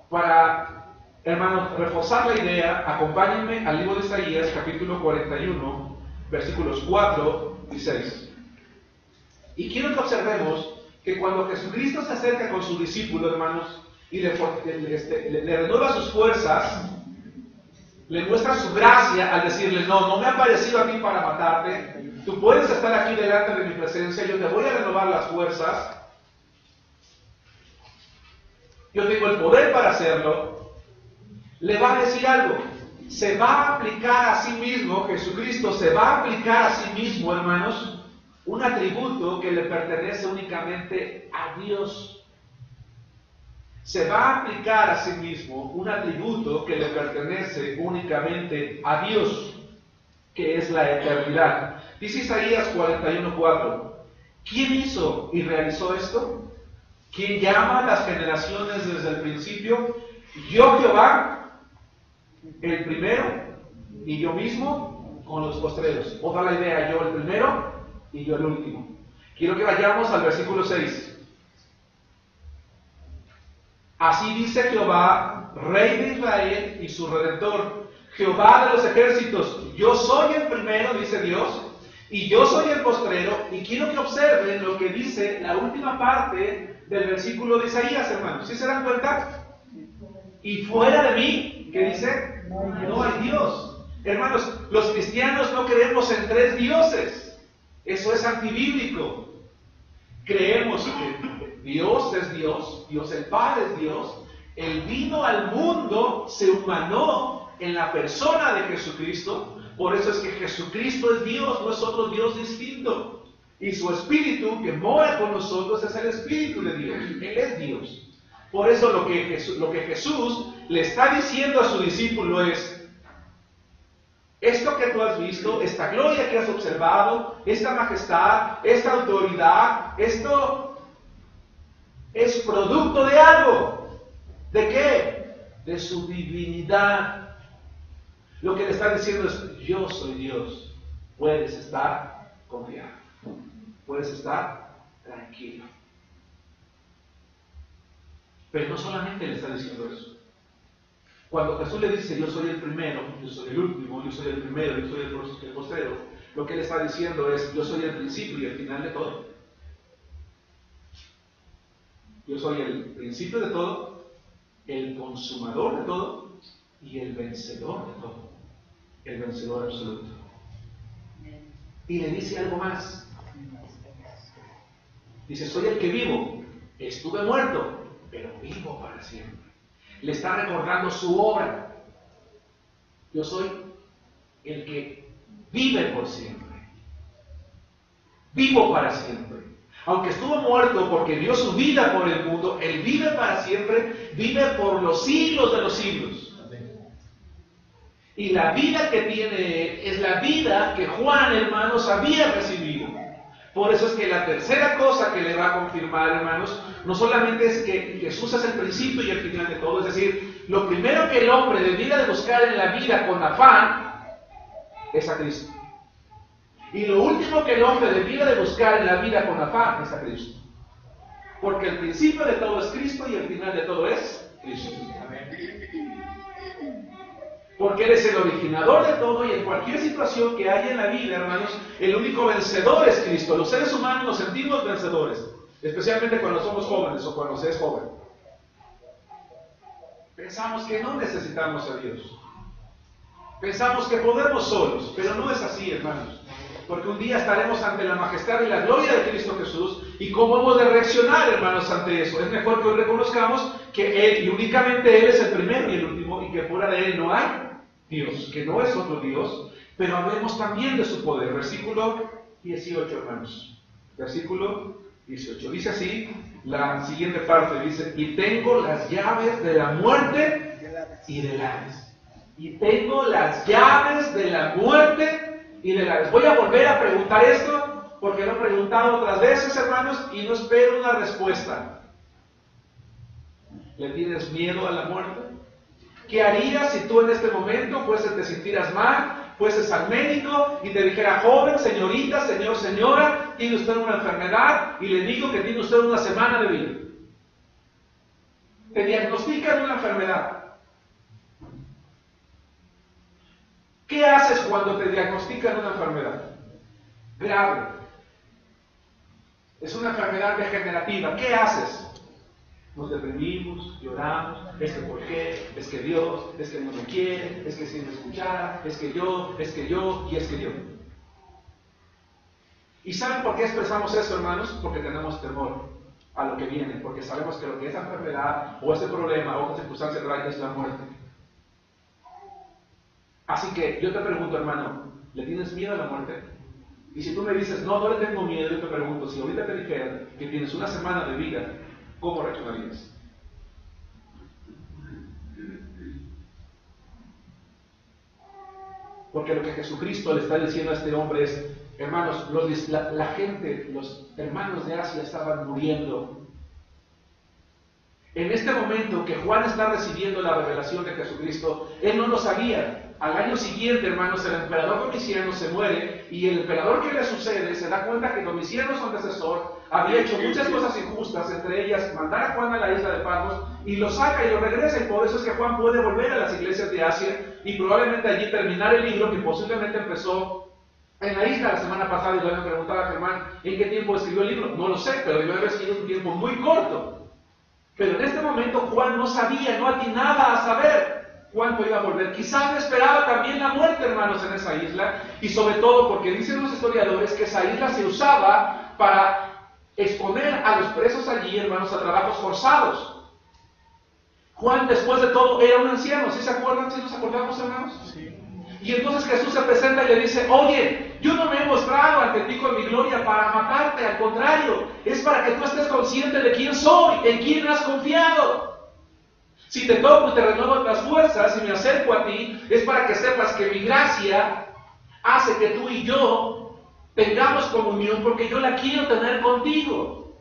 Speaker 1: Para, hermanos, reforzar la idea, acompáñenme al libro de Isaías, capítulo 41, versículos 4 y 6. Y quiero que observemos que cuando Jesucristo se acerca con su discípulo, hermanos, y le renueva sus fuerzas, le muestra su gracia al decirle, no me ha aparecido aquí para matarte, tú puedes estar aquí delante de mi presencia, yo te voy a renovar las fuerzas, yo tengo el poder para hacerlo. Le va a decir algo, se va a aplicar a sí mismo, Jesucristo se va a aplicar a sí mismo, hermanos, un atributo que le pertenece únicamente a Dios. se va a aplicar a sí mismo un atributo que le pertenece únicamente a Dios, que es la eternidad. Dice Isaías 41:4, ¿quién hizo y realizó esto? ¿Quién llama a las generaciones desde el principio? Yo Jehová, el primero, y yo mismo con los postreros. Otra la idea, yo el primero y yo el último. Quiero que vayamos al versículo 6. Así dice Jehová, Rey de Israel y su Redentor, Jehová de los ejércitos, yo soy el primero, dice Dios, y yo soy el postrero, y quiero que observen lo que dice la última parte del versículo de Isaías, hermanos. ¿Sí se dan cuenta? Y fuera de mí, ¿qué dice? No hay Dios. Hermanos, los cristianos no creemos en tres dioses. Eso es antibíblico. Creemos que Dios es Dios, Dios el Padre es Dios. Él vino al mundo, se humanó en la persona de Jesucristo. Por eso es que Jesucristo es Dios, no es otro Dios distinto. Y su Espíritu que mora con nosotros es el Espíritu de Dios. Él es Dios. Por eso lo que Jesús le está diciendo a su discípulo es: esto que tú has visto, esta gloria que has observado, esta majestad, esta autoridad, esto es producto de algo. ¿De qué? De su divinidad. Lo que le está diciendo es: yo soy Dios. Puedes estar confiado. Puedes estar tranquilo. Pero no solamente le está diciendo eso. Cuando Jesús le dice: yo soy el primero, yo soy el último, yo soy el primero, yo soy el postrero, lo que él está diciendo es: yo soy el principio y el final de todo. Yo soy el principio de todo, el consumador de todo y el vencedor de todo. El vencedor absoluto. Y le dice algo más. Dice: soy el que vivo, estuve muerto, pero vivo para siempre. Le está recordando su obra. Yo soy el que vive por siempre. Vivo para siempre. Aunque estuvo muerto porque dio su vida por el mundo, Él vive para siempre, vive por los siglos de los siglos. Y la vida que tiene Él es la vida que Juan, hermanos, había recibido. Por eso es que la tercera cosa que le va a confirmar, hermanos, no solamente es que Jesús es el principio y el final de todo, es decir, lo primero que el hombre debiera de buscar en la vida con afán es a Cristo. Y lo último que el hombre debiera de buscar en la vida con afán es a Cristo. Porque el principio de todo es Cristo y el final de todo es Cristo. Porque Él es el originador de todo y en cualquier situación que haya en la vida, hermanos, el único vencedor es Cristo. Los seres humanos nos sentimos vencedores, especialmente cuando somos jóvenes o cuando se es joven. Pensamos que no necesitamos a Dios. Pensamos que podemos solos, pero no es así, hermanos. Porque un día estaremos ante la majestad y la gloria de Cristo Jesús. ¿Y cómo hemos de reaccionar, hermanos, ante eso? Es mejor que hoy reconozcamos que Él, y únicamente Él, es el primero y el último, y que fuera de Él no hay Dios, que no es otro Dios. Pero hablemos también de su poder. Versículo 18, hermanos. Versículo 18. Dice así, la siguiente parte, dice: y tengo las llaves de la muerte y del Hades. Y tengo las llaves de la muerte y del Hades. Voy a volver a preguntar esto, porque lo he preguntado otras veces, hermanos, y no espero una respuesta. ¿Le tienes miedo a la muerte? ¿Qué harías si tú en este momento te sintieras mal, fueses al médico y te dijera: joven, señorita, señor, señora, tiene usted una enfermedad y le digo que tiene usted una semana de vida? Te diagnostican una enfermedad. ¿Qué haces cuando te diagnostican una enfermedad grave? Es una enfermedad degenerativa. ¿Qué haces? Nos deprimimos, lloramos. Es que ¿por qué? Es que Dios, es que no me quiere, es que si me escuchara, es que yo, y es que yo. ¿Y saben por qué expresamos eso, hermanos? Porque tenemos temor a lo que viene, porque sabemos que lo que esa enfermedad, o ese problema, o esa circunstancia trae es la muerte. Así que yo te pregunto, hermano, ¿le tienes miedo a la muerte? Y si tú me dices: no, no le tengo miedo, yo te pregunto, si ahorita te dijera que tienes una semana de vida, ¿cómo reaccionarías? Porque lo que Jesucristo le está diciendo a este hombre es, hermanos, la gente, los hermanos de Asia estaban muriendo. En este momento que Juan está recibiendo la revelación de Jesucristo, él no lo sabía. Al año siguiente, hermanos, el emperador Domiciano se muere y el emperador que le sucede se da cuenta que Domiciano, su antecesor, había hecho muchas cosas injustas, entre ellas mandar a Juan a la isla de Patmos y lo saca y lo regresa, y por eso es que Juan puede volver a las iglesias de Asia y probablemente allí terminar el libro que posiblemente empezó en la isla la semana pasada. Y yo me preguntaba a Germán en qué tiempo escribió el libro. No lo sé, pero yo he recibido un tiempo muy corto. Pero en este momento Juan no sabía, no atinaba a saber cuánto iba a volver. Quizás le esperaba también la muerte, hermanos, en esa isla, y sobre todo porque dicen los historiadores que esa isla se usaba para exponer a los presos allí, hermanos, a trabajos forzados. Juan, después de todo, era un anciano. ¿Sí se acuerdan? ¿Sí nos acordamos, hermanos? Sí. Y entonces Jesús se presenta y le dice, oye, yo no me he mostrado ante ti con mi gloria para matarte, al contrario, es para que tú estés consciente de quién soy, en quién has confiado. Si te toco y te renuevo las fuerzas y me acerco a ti, es para que sepas que mi gracia hace que tú y yo tengamos comunión, porque yo la quiero tener contigo.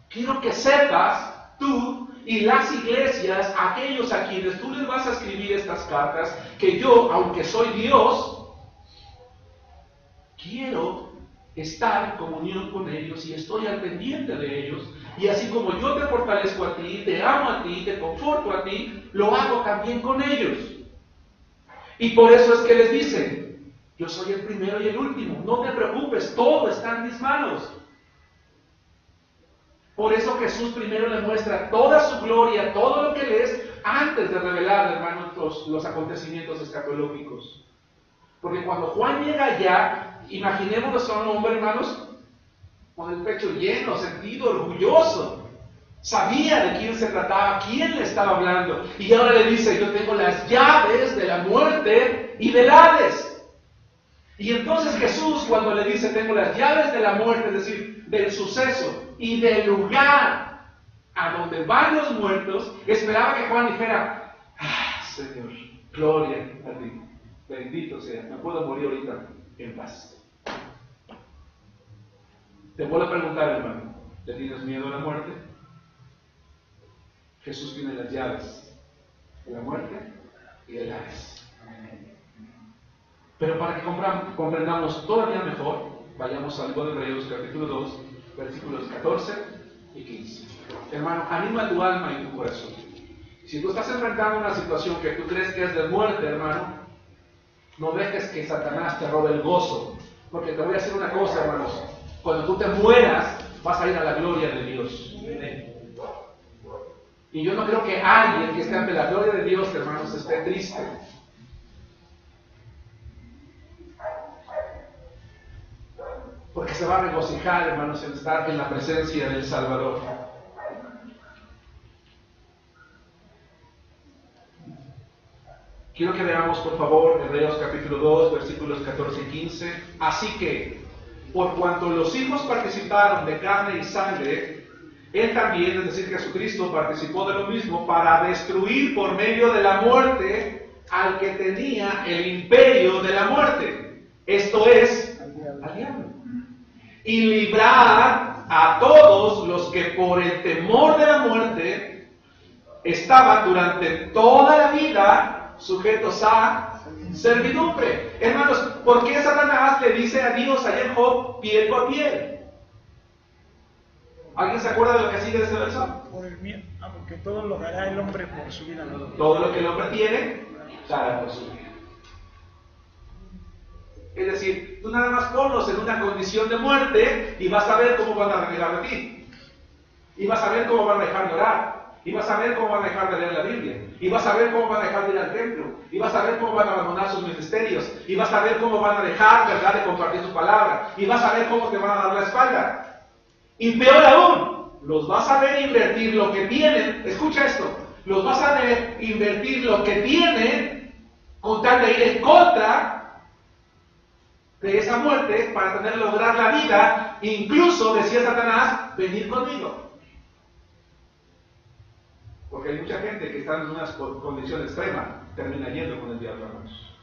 Speaker 1: Quiero que sepas tú y las iglesias, aquellos a quienes tú les vas a escribir estas cartas, que yo, aunque soy Dios, quiero estar en comunión con ellos y estoy al pendiente de ellos. Y así como yo te fortalezco a ti, te amo a ti, te conforto a ti, lo hago también con ellos. Y por eso es que les dice, yo soy el primero y el último, no te preocupes, todo está en mis manos. Por eso Jesús primero le muestra toda su gloria, todo lo que él es, antes de revelar, hermanos, los acontecimientos escatológicos. Porque cuando Juan llega allá, imaginémonos a un hombre, hermanos, con el pecho lleno, sentido, orgulloso. Sabía de quién se trataba, quién le estaba hablando. Y ahora le dice, yo tengo las llaves de la muerte y del Hades. Y entonces Jesús, cuando le dice, tengo las llaves de la muerte, es decir, del suceso y del lugar a donde van los muertos, esperaba que Juan dijera, Señor, gloria a ti, bendito sea, me puedo morir ahorita en paz. Te vuelvo a preguntar, hermano, ¿te tienes miedo a la muerte? Jesús tiene las llaves de la muerte y del Hades. Pero para que comprendamos todavía mejor, vayamos al libro de Hebreos, capítulo 2, versículos 14 y 15. Hermano, anima tu alma y tu corazón. Si tú estás enfrentando una situación que tú crees que es de muerte, hermano, no dejes que Satanás te robe el gozo. Porque te voy a decir una cosa, hermanos. Cuando tú te mueras, vas a ir a la gloria de Dios. Y yo no creo que alguien que esté ante la gloria de Dios, hermanos, esté triste. Porque se va a regocijar, hermanos, en estar en la presencia del Salvador. Quiero que veamos, por favor, Hebreos capítulo 2, versículos 14 y 15. Así que, por cuanto los hijos participaron de carne y sangre, él también, es decir, Jesucristo, participó de lo mismo para destruir por medio de la muerte al que tenía el imperio de la muerte. Esto es, al diablo. Y librar a todos los que por el temor de la muerte estaban durante toda la vida sujetos a servidumbre. Hermanos, ¿por qué Satanás le dice a Dios allá en Job, piel por piel? ¿Alguien se acuerda de lo que sigue de ese verso?
Speaker 2: Por el miedo, porque todo lo dará el hombre por su vida.
Speaker 1: Todo lo que el hombre tiene, dará por su vida. Es decir, tú nada más ponlos en una condición de muerte y vas a ver cómo van a renegar de ti. Y vas a ver cómo van a dejar de orar. Y vas a ver cómo van a dejar de leer la Biblia. Y vas a ver cómo van a dejar de ir al templo. Y vas a ver cómo van a abandonar sus ministerios. Y vas a ver cómo van a dejar, ¿verdad?, de compartir su palabra. Y vas a ver cómo te van a dar la espalda. Y peor aún, los vas a ver invertir lo que tienen. Escucha esto. Los vas a ver invertir lo que tienen con tal de ir en contra de esa muerte para tener lograr la vida. Incluso, decía Satanás, venir conmigo. Porque hay mucha gente que está en una condición extrema, termina yendo con el diablo, hermanos.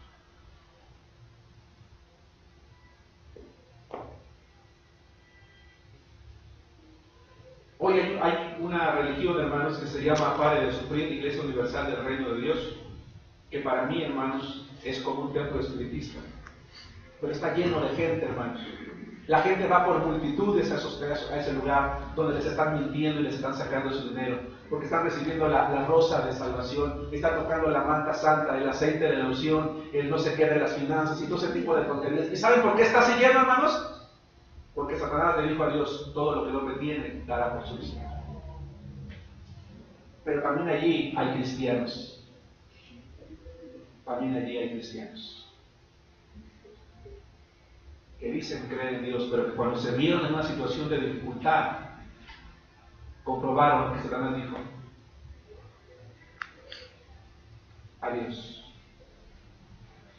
Speaker 1: Hoy hay una religión, hermanos, que se llama Pare de Sufrir, Iglesia Universal del Reino de Dios, que para mí, hermanos, es como un templo espiritista. Pero está lleno de gente, hermanos. La gente va por multitudes a ese lugar donde les están mintiendo y les están sacando su dinero, porque están recibiendo la rosa de salvación, están tocando la manta santa, el aceite de la unción, el no sé qué de las finanzas y todo ese tipo de tonterías. ¿Y saben por qué está así lleno, hermanos? Porque Satanás le dijo a Dios: todo lo que el hombre tiene dará por su vida. Pero también allí hay cristianos. También allí hay cristianos que dicen creer en Dios, pero que cuando se vieron en una situación de dificultad, comprobaron que Satanás dijo: adiós.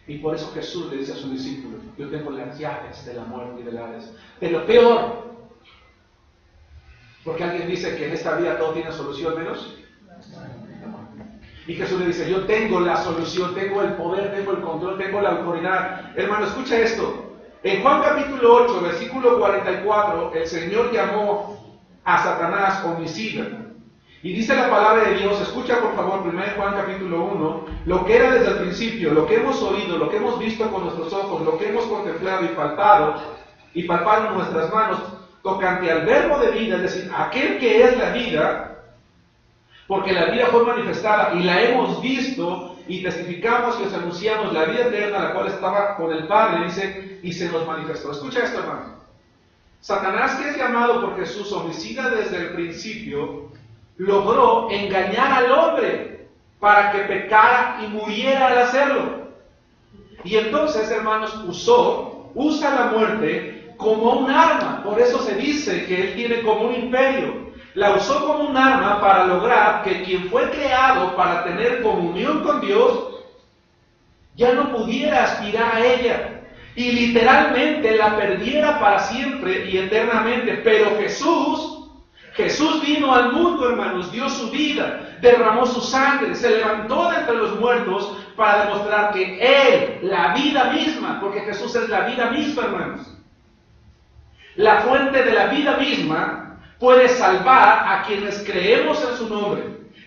Speaker 1: Y por eso Jesús le dice a sus discípulos: yo tengo las llaves de la muerte y del Hades. Pero peor, porque alguien dice que en esta vida todo tiene solución menos. Y Jesús le dice: yo tengo la solución, tengo el poder, tengo el control, tengo la autoridad. Hermano, escucha esto. En Juan capítulo 8, versículo 44, el Señor llamó a Satanás homicida. Y dice la palabra de Dios, escucha por favor, 1 Juan capítulo 1, lo que era desde el principio, lo que hemos oído, lo que hemos visto con nuestros ojos, lo que hemos contemplado y palpado en nuestras manos, tocante al verbo de vida, es decir, aquel que es la vida, porque la vida fue manifestada y la hemos visto y testificamos y os anunciamos la vida eterna, la cual estaba con el Padre, dice, y se nos manifestó. Escucha esto, hermano. Satanás, que es llamado por Jesús homicida desde el principio, logró engañar al hombre para que pecara y muriera al hacerlo. Y entonces, hermanos, usa la muerte como un arma. Por eso se dice que él tiene como un imperio. La usó como un arma para lograr que quien fue creado para tener comunión con Dios ya no pudiera aspirar a ella y literalmente la perdiera para siempre y eternamente. Pero Jesús vino al mundo, hermanos, dio su vida, derramó su sangre, se levantó de entre los muertos para demostrar que Él, la vida misma, porque Jesús es la vida misma, hermanos, la fuente de la vida misma, puede salvar a quienes creemos en su nombre,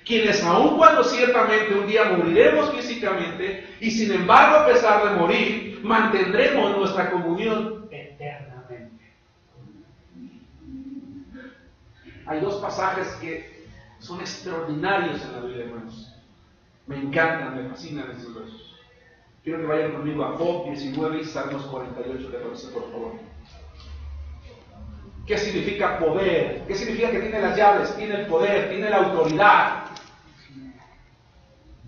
Speaker 1: quienes aun cuando ciertamente un día moriremos físicamente, y sin embargo a pesar de morir, mantendremos nuestra comunión eternamente. Hay dos pasajes que son extraordinarios en la Biblia, hermanos. Me encantan, me fascinan estos versos. Quiero que vayan conmigo a Job 19 y Salmos 48, 14, por favor. ¿Qué significa poder? ¿Qué significa que tiene las llaves? Tiene el poder, tiene la autoridad.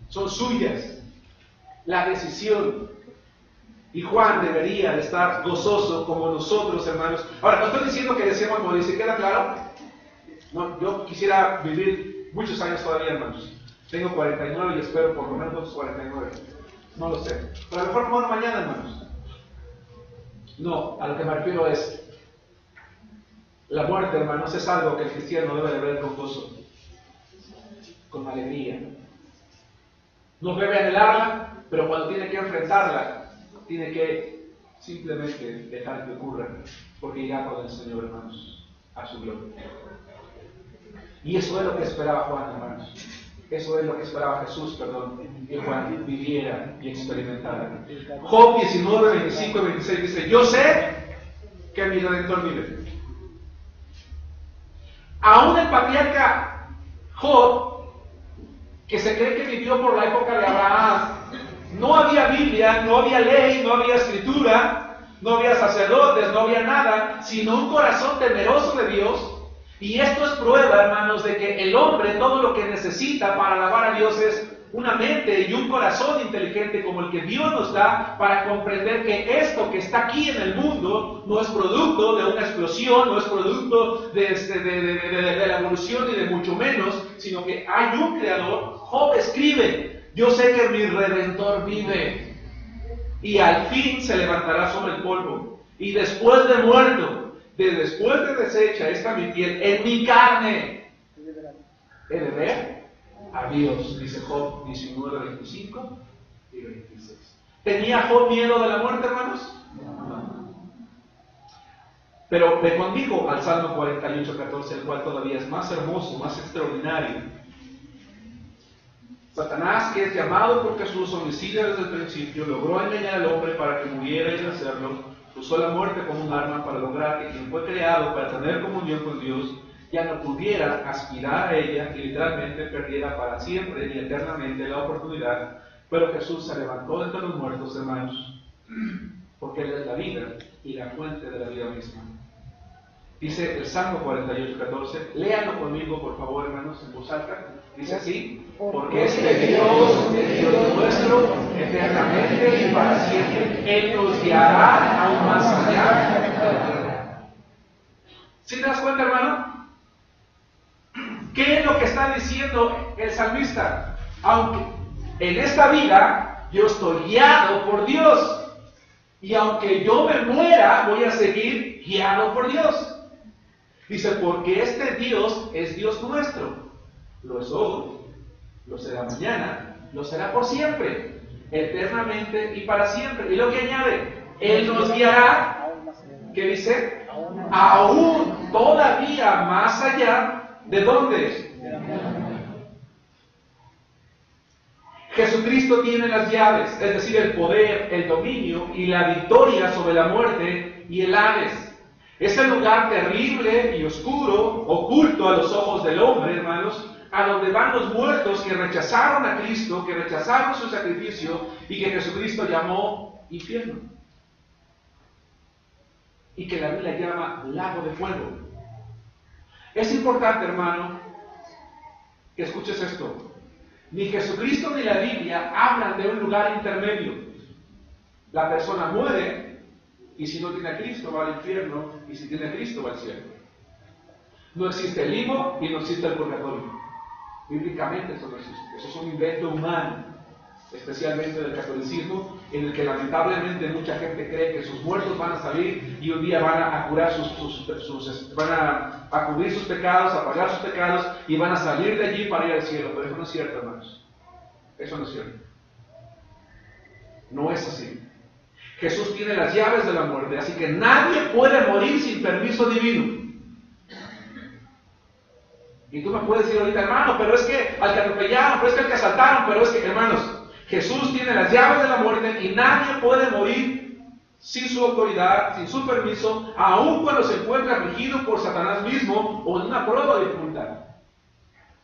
Speaker 1: Son suyas. La decisión. Y Juan debería de estar gozoso como nosotros, hermanos. Ahora, no estoy diciendo que deseemos morir, ¿se queda claro? No, yo quisiera vivir muchos años todavía, hermanos. Tengo 49 y espero por lo menos otros 49. No lo sé. Pero a lo mejor muero mañana, hermanos. No, a lo que me refiero es: la muerte, hermanos, es algo que el cristiano debe de ver con gozo, con alegría. No debe anhelarla, pero cuando tiene que enfrentarla, tiene que simplemente dejar que ocurra, porque irá con el Señor, hermanos, a su gloria. Y eso es lo que esperaba Juan, hermanos. Eso es lo que esperaba Jesús, que Juan viviera y experimentara. Job 19, 25 y 26 dice: yo sé que mi Redentor vive. Aún el patriarca Job, que se cree que vivió por la época de Abraham, no había Biblia, no había ley, no había escritura, no había sacerdotes, no había nada, sino un corazón temeroso de Dios. Y esto es prueba, hermanos, de que el hombre todo lo que necesita para alabar a Dios es una mente y un corazón inteligente como el que Dios nos da para comprender que esto que está aquí en el mundo no es producto de una explosión, no es producto de la evolución ni de mucho menos, sino que hay un creador. Job escribe: yo sé que mi Redentor vive y al fin se levantará sobre el polvo, y después de muerto, después de deshecha esta mi piel, en mi carne he de ver a Dios, dice Job 19, 25 y 26. ¿Tenía Job miedo de la muerte, hermanos? No. Pero ve conmigo al Salmo 48, 14, el cual todavía es más hermoso, más extraordinario. Satanás, que es llamado por Jesús homicida desde el principio, logró engañar al hombre para que muriera y al hacerlo, usó la muerte como un arma para lograr que quien fue creado para tener comunión con Dios ya no pudiera aspirar a ella y literalmente perdiera para siempre y eternamente la oportunidad. Pero Jesús se levantó de entre los muertos, hermanos, porque Él es la vida y la fuente de la vida misma. Dice el Salmo 48, 14, léanlo conmigo, por favor, hermanos, en voz alta. Dice así: porque este Dios es Dios nuestro, eternamente y para siempre. Él nos guiará aún más allá. ¿Sí te das cuenta, hermano? ¿Qué es lo que está diciendo el salmista? Aunque en esta vida yo estoy guiado por Dios, y aunque yo me muera, voy a seguir guiado por Dios. Dice, porque este Dios es Dios nuestro. Lo es hoy, lo será mañana, lo será por siempre, eternamente y para siempre. Y lo que añade, Él nos guiará, ¿qué dice? Aún todavía más allá, ¿de dónde? Jesucristo tiene las llaves, es decir, el poder, el dominio y la victoria sobre la muerte y el Hades. Ese lugar terrible y oscuro, oculto a los ojos del hombre, hermanos, a donde van los muertos que rechazaron a Cristo, que rechazaron su sacrificio y que Jesucristo llamó infierno. Y que la Biblia llama lago de fuego. Es importante, hermano, que escuches esto. Ni Jesucristo ni la Biblia hablan de un lugar intermedio. La persona muere, y si no tiene a Cristo va al infierno, y si tiene a Cristo va al cielo. No existe el limbo y no existe el purgatorio. Bíblicamente eso no existe. Eso es un invento humano, especialmente del catolicismo, en el que lamentablemente mucha gente cree que sus muertos van a salir y un día van a curar van a cubrir sus pecados, a pagar sus pecados y van a salir de allí para ir al cielo. Pero eso no es cierto, hermanos. Eso no es cierto. No es así. Jesús tiene las llaves de la muerte, así que nadie puede morir sin permiso divino. Y tú me puedes decir ahorita, hermano, pero es que al que atropellaron, pero es que al que asaltaron, pero es que, hermanos, Jesús tiene las llaves de la muerte y nadie puede morir sin su autoridad, sin su permiso, aun cuando se encuentra regido por Satanás mismo o en una prueba de dificultad.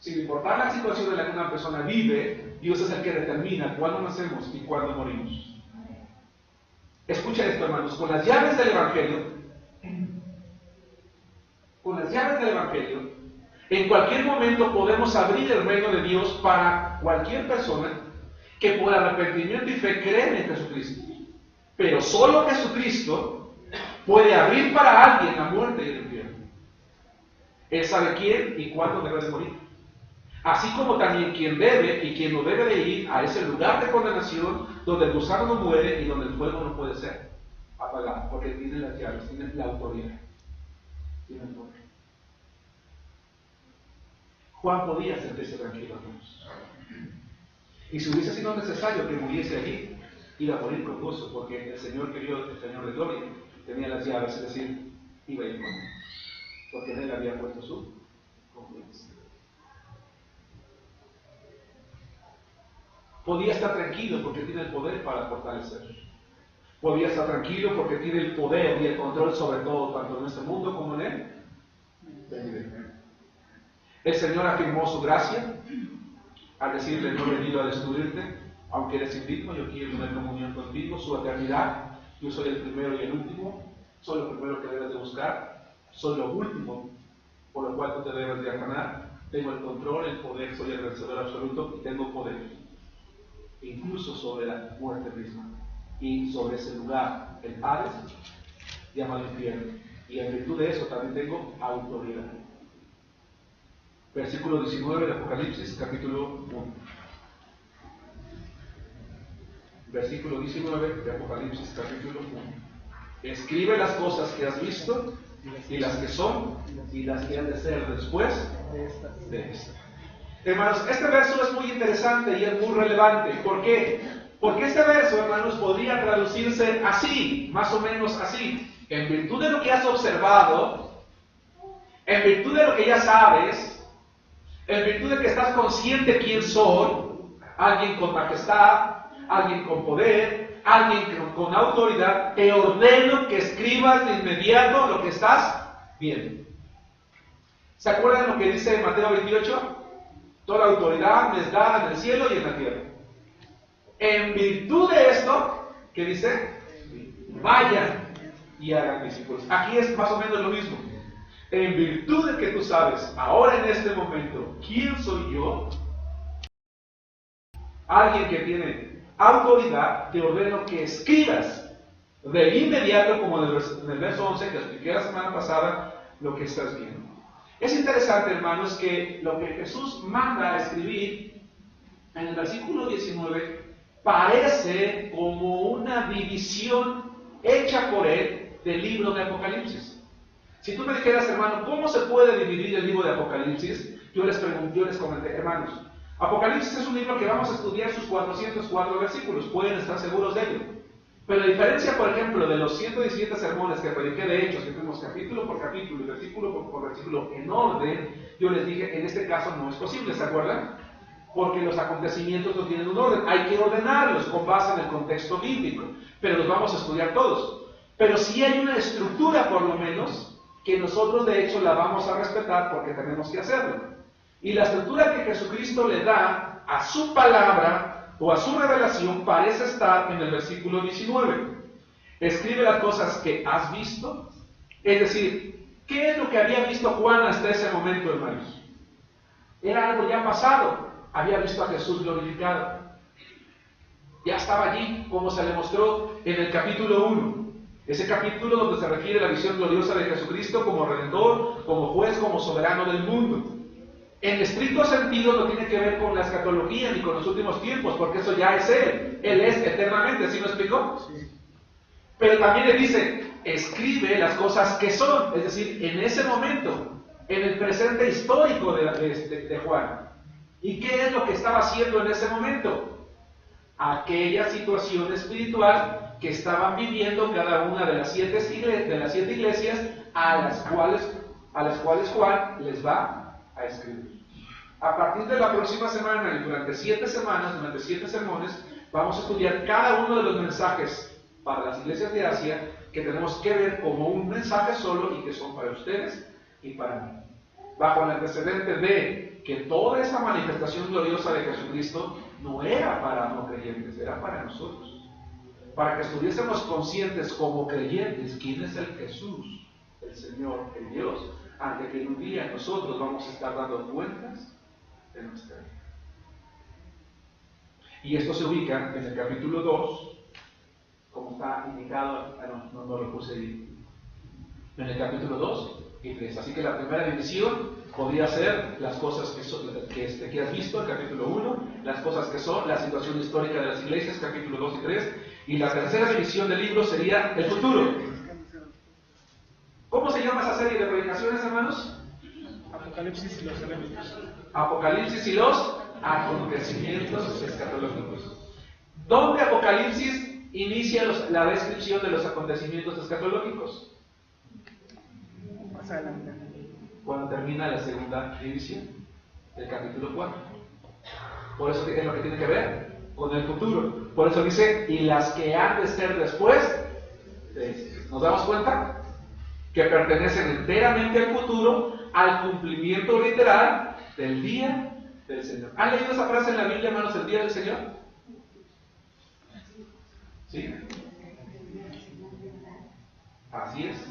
Speaker 1: Sin importar la situación en la que una persona vive, Dios es el que determina cuándo nacemos y cuándo morimos. Escucha esto, hermanos, con las llaves del Evangelio, en cualquier momento podemos abrir el reino de Dios para cualquier persona que por arrepentimiento y fe cree en Jesucristo. Pero solo Jesucristo puede abrir para alguien la muerte y el infierno. Él sabe quién y cuándo debe de morir. Así como también quién debe y quién no debe de ir a ese lugar de condenación donde el gusano no muere y donde el fuego no puede ser apagado, porque tiene las llaves, tiene la autoridad, tiene el poder. Juan podía sentirse tranquilo, hermanos. Y si hubiese sido necesario que muriese allí, iba a morir con gozo, porque el Señor querido, el Señor de gloria, tenía las llaves, es decir, iba a ir con él, porque en él había puesto su confianza. Podía estar tranquilo porque tiene el poder para fortalecer. Podía estar tranquilo porque tiene el poder y el control sobre todo, tanto en este mundo como en él. El Señor afirmó su gracia al decirle: no he venido a destruirte, aunque eres indigno, yo quiero tener comunión contigo, su eternidad. Yo soy el primero y el último, soy lo primero que debes de buscar, soy lo último por lo cual tú te debes de afanar. Tengo el control, el poder, soy el vencedor absoluto y tengo poder, incluso sobre la muerte misma y sobre ese lugar, el Hades, llamado infierno. Y en virtud de eso también tengo autoridad. Versículo 19 de Apocalipsis, capítulo 1. Versículo 19 de Apocalipsis, capítulo 1. Escribe las cosas que has visto, y las que son, y las que han de ser después de esta. Hermanos, este verso es muy interesante y es muy relevante. ¿Por qué? Porque este verso, hermanos, podría traducirse así, más o menos así. En virtud de lo que has observado, en virtud de lo que ya sabes, en virtud de que estás consciente quién soy, alguien con majestad, alguien con poder, alguien con autoridad, te ordeno que escribas de inmediato lo que estás viendo. ¿Se acuerdan lo que dice Mateo 28? Toda la autoridad me es dada en el cielo y en la tierra. En virtud de esto, ¿qué dice? Vayan y hagan discípulos. Aquí es más o menos lo mismo. En virtud de que tú sabes, ahora en este momento, quién soy yo, alguien que tiene autoridad, te ordeno que escribas de inmediato, como en el verso 11 que expliqué la semana pasada, lo que estás viendo. Es interesante, hermanos, que lo que Jesús manda a escribir en el versículo 19 parece como una división hecha por él del libro de Apocalipsis. Si tú me dijeras, hermano, ¿cómo se puede dividir el libro de Apocalipsis? Yo les comenté, hermanos, Apocalipsis es un libro que vamos a estudiar sus 404 versículos, pueden estar seguros de ello. Pero la diferencia, por ejemplo, de los 117 sermones que prediqué de Hechos, que fuimos capítulo por capítulo y versículo por versículo en orden, yo les dije, en este caso no es posible, ¿se acuerdan? Porque los acontecimientos no tienen un orden, hay que ordenarlos con base en el contexto bíblico, pero los vamos a estudiar todos. Pero sí hay una estructura, por lo menos, que nosotros de hecho la vamos a respetar porque tenemos que hacerlo. Y la estructura que Jesucristo le da a su palabra o a su revelación parece estar en el versículo 19. Escribe las cosas que has visto, es decir, ¿qué es lo que había visto Juan hasta ese momento, hermanos? Era algo ya pasado, había visto a Jesús glorificado. Ya estaba allí, como se le mostró en el capítulo 1. Ese capítulo donde se refiere a la visión gloriosa de Jesucristo como Redentor, como Juez, como Soberano del mundo. En estricto sentido no tiene que ver con la escatología ni con los últimos tiempos, porque eso ya es Él. Él es eternamente, ¿sí me explicó? Sí. Pero también le dice, escribe las cosas que son, es decir, en ese momento, en el presente histórico de Juan. ¿Y qué es lo que estaba haciendo en ese momento? Aquella situación espiritual que estaban viviendo cada una de las 7 iglesias a las cuales Juan les va a escribir. A partir de la próxima semana y durante 7 semanas, durante 7 sermones, vamos a estudiar cada uno de los mensajes para las iglesias de Asia que tenemos que ver como un mensaje solo y que son para ustedes y para mí. Bajo el antecedente de que toda esta manifestación gloriosa de Jesucristo no era para no creyentes, era para nosotros. Para que estuviésemos conscientes como creyentes quién es el Jesús, el Señor, el Dios, ante que un día nosotros vamos a estar dando cuentas de nuestra vida. Y esto se ubica en el capítulo 2, como está indicado, no lo puse ahí, en el capítulo 2 y 3. Así que la primera división podría ser las cosas que has visto, el capítulo 1, las cosas que son, la situación histórica de las iglesias, capítulo 2 y 3, y la tercera división del libro sería el futuro. ¿Cómo se llama esa serie de predicaciones, hermanos?
Speaker 2: Apocalipsis y los eventos.
Speaker 1: Apocalipsis y los acontecimientos escatológicos. ¿Dónde Apocalipsis inicia la descripción de los acontecimientos escatológicos?
Speaker 2: Más adelante.
Speaker 1: Cuando termina la segunda división, del capítulo 4. Por eso es lo que tiene que ver con el futuro. Por eso dice, y las que han de ser después de esto. ¿Nos damos cuenta? Que pertenecen enteramente al futuro, al cumplimiento literal del día del Señor. ¿Han leído esa frase en la Biblia, hermanos, el día del Señor? ¿Sí? Así es.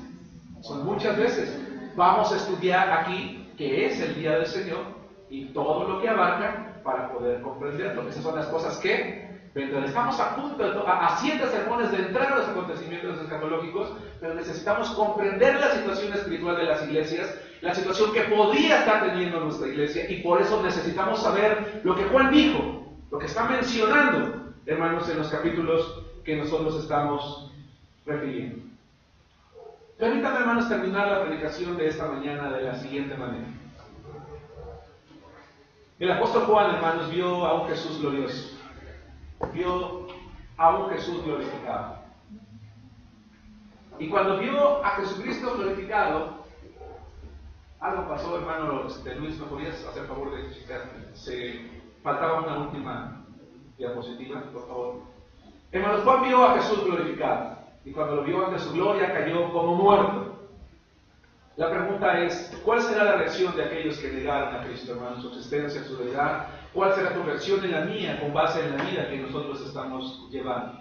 Speaker 1: Son muchas veces. Vamos a estudiar aquí qué es el día del Señor y todo lo que abarca para poder comprenderlo. Esas son las cosas que estamos a punto, a 7 sermones de entrar a los acontecimientos escatológicos, pero necesitamos comprender la situación espiritual de las iglesias, la situación que podría estar teniendo nuestra iglesia, y por eso necesitamos saber lo que Juan dijo, lo que está mencionando, hermanos, en los capítulos que nosotros estamos refiriendo. Permítanme, hermanos, terminar la predicación de esta mañana de la siguiente manera. El apóstol Juan, hermanos, vio a un Jesús glorioso. Vio a un Jesús glorificado. Y cuando vio a Jesucristo glorificado, algo pasó, hermano Luis, ¿me podrías hacer favor de checar? Se faltaba una última diapositiva, por favor. Hermano Juan vio a Jesús glorificado, y cuando lo vio ante su gloria cayó como muerto. La pregunta es, ¿cuál será la reacción de aquellos que negaron a Cristo, hermano, su existencia, su deidad? ¿Cuál será tu reacción y la mía con base en la vida que nosotros estamos llevando?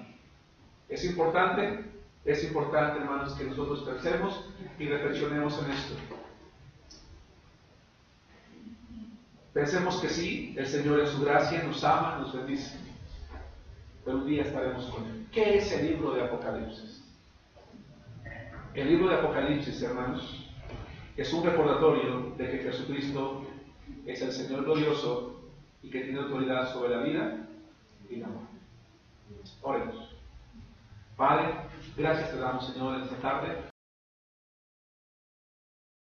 Speaker 1: Es importante, hermanos, que nosotros pensemos y reflexionemos en esto. Pensemos que sí, el Señor en su gracia nos ama, nos bendice, pero un día estaremos con Él. ¿Qué es el libro de Apocalipsis? El libro de Apocalipsis, hermanos, es un recordatorio de que Jesucristo es el Señor glorioso y que tiene autoridad sobre la vida y la muerte. Oremos. Padre, gracias te damos, Señor, en esta tarde.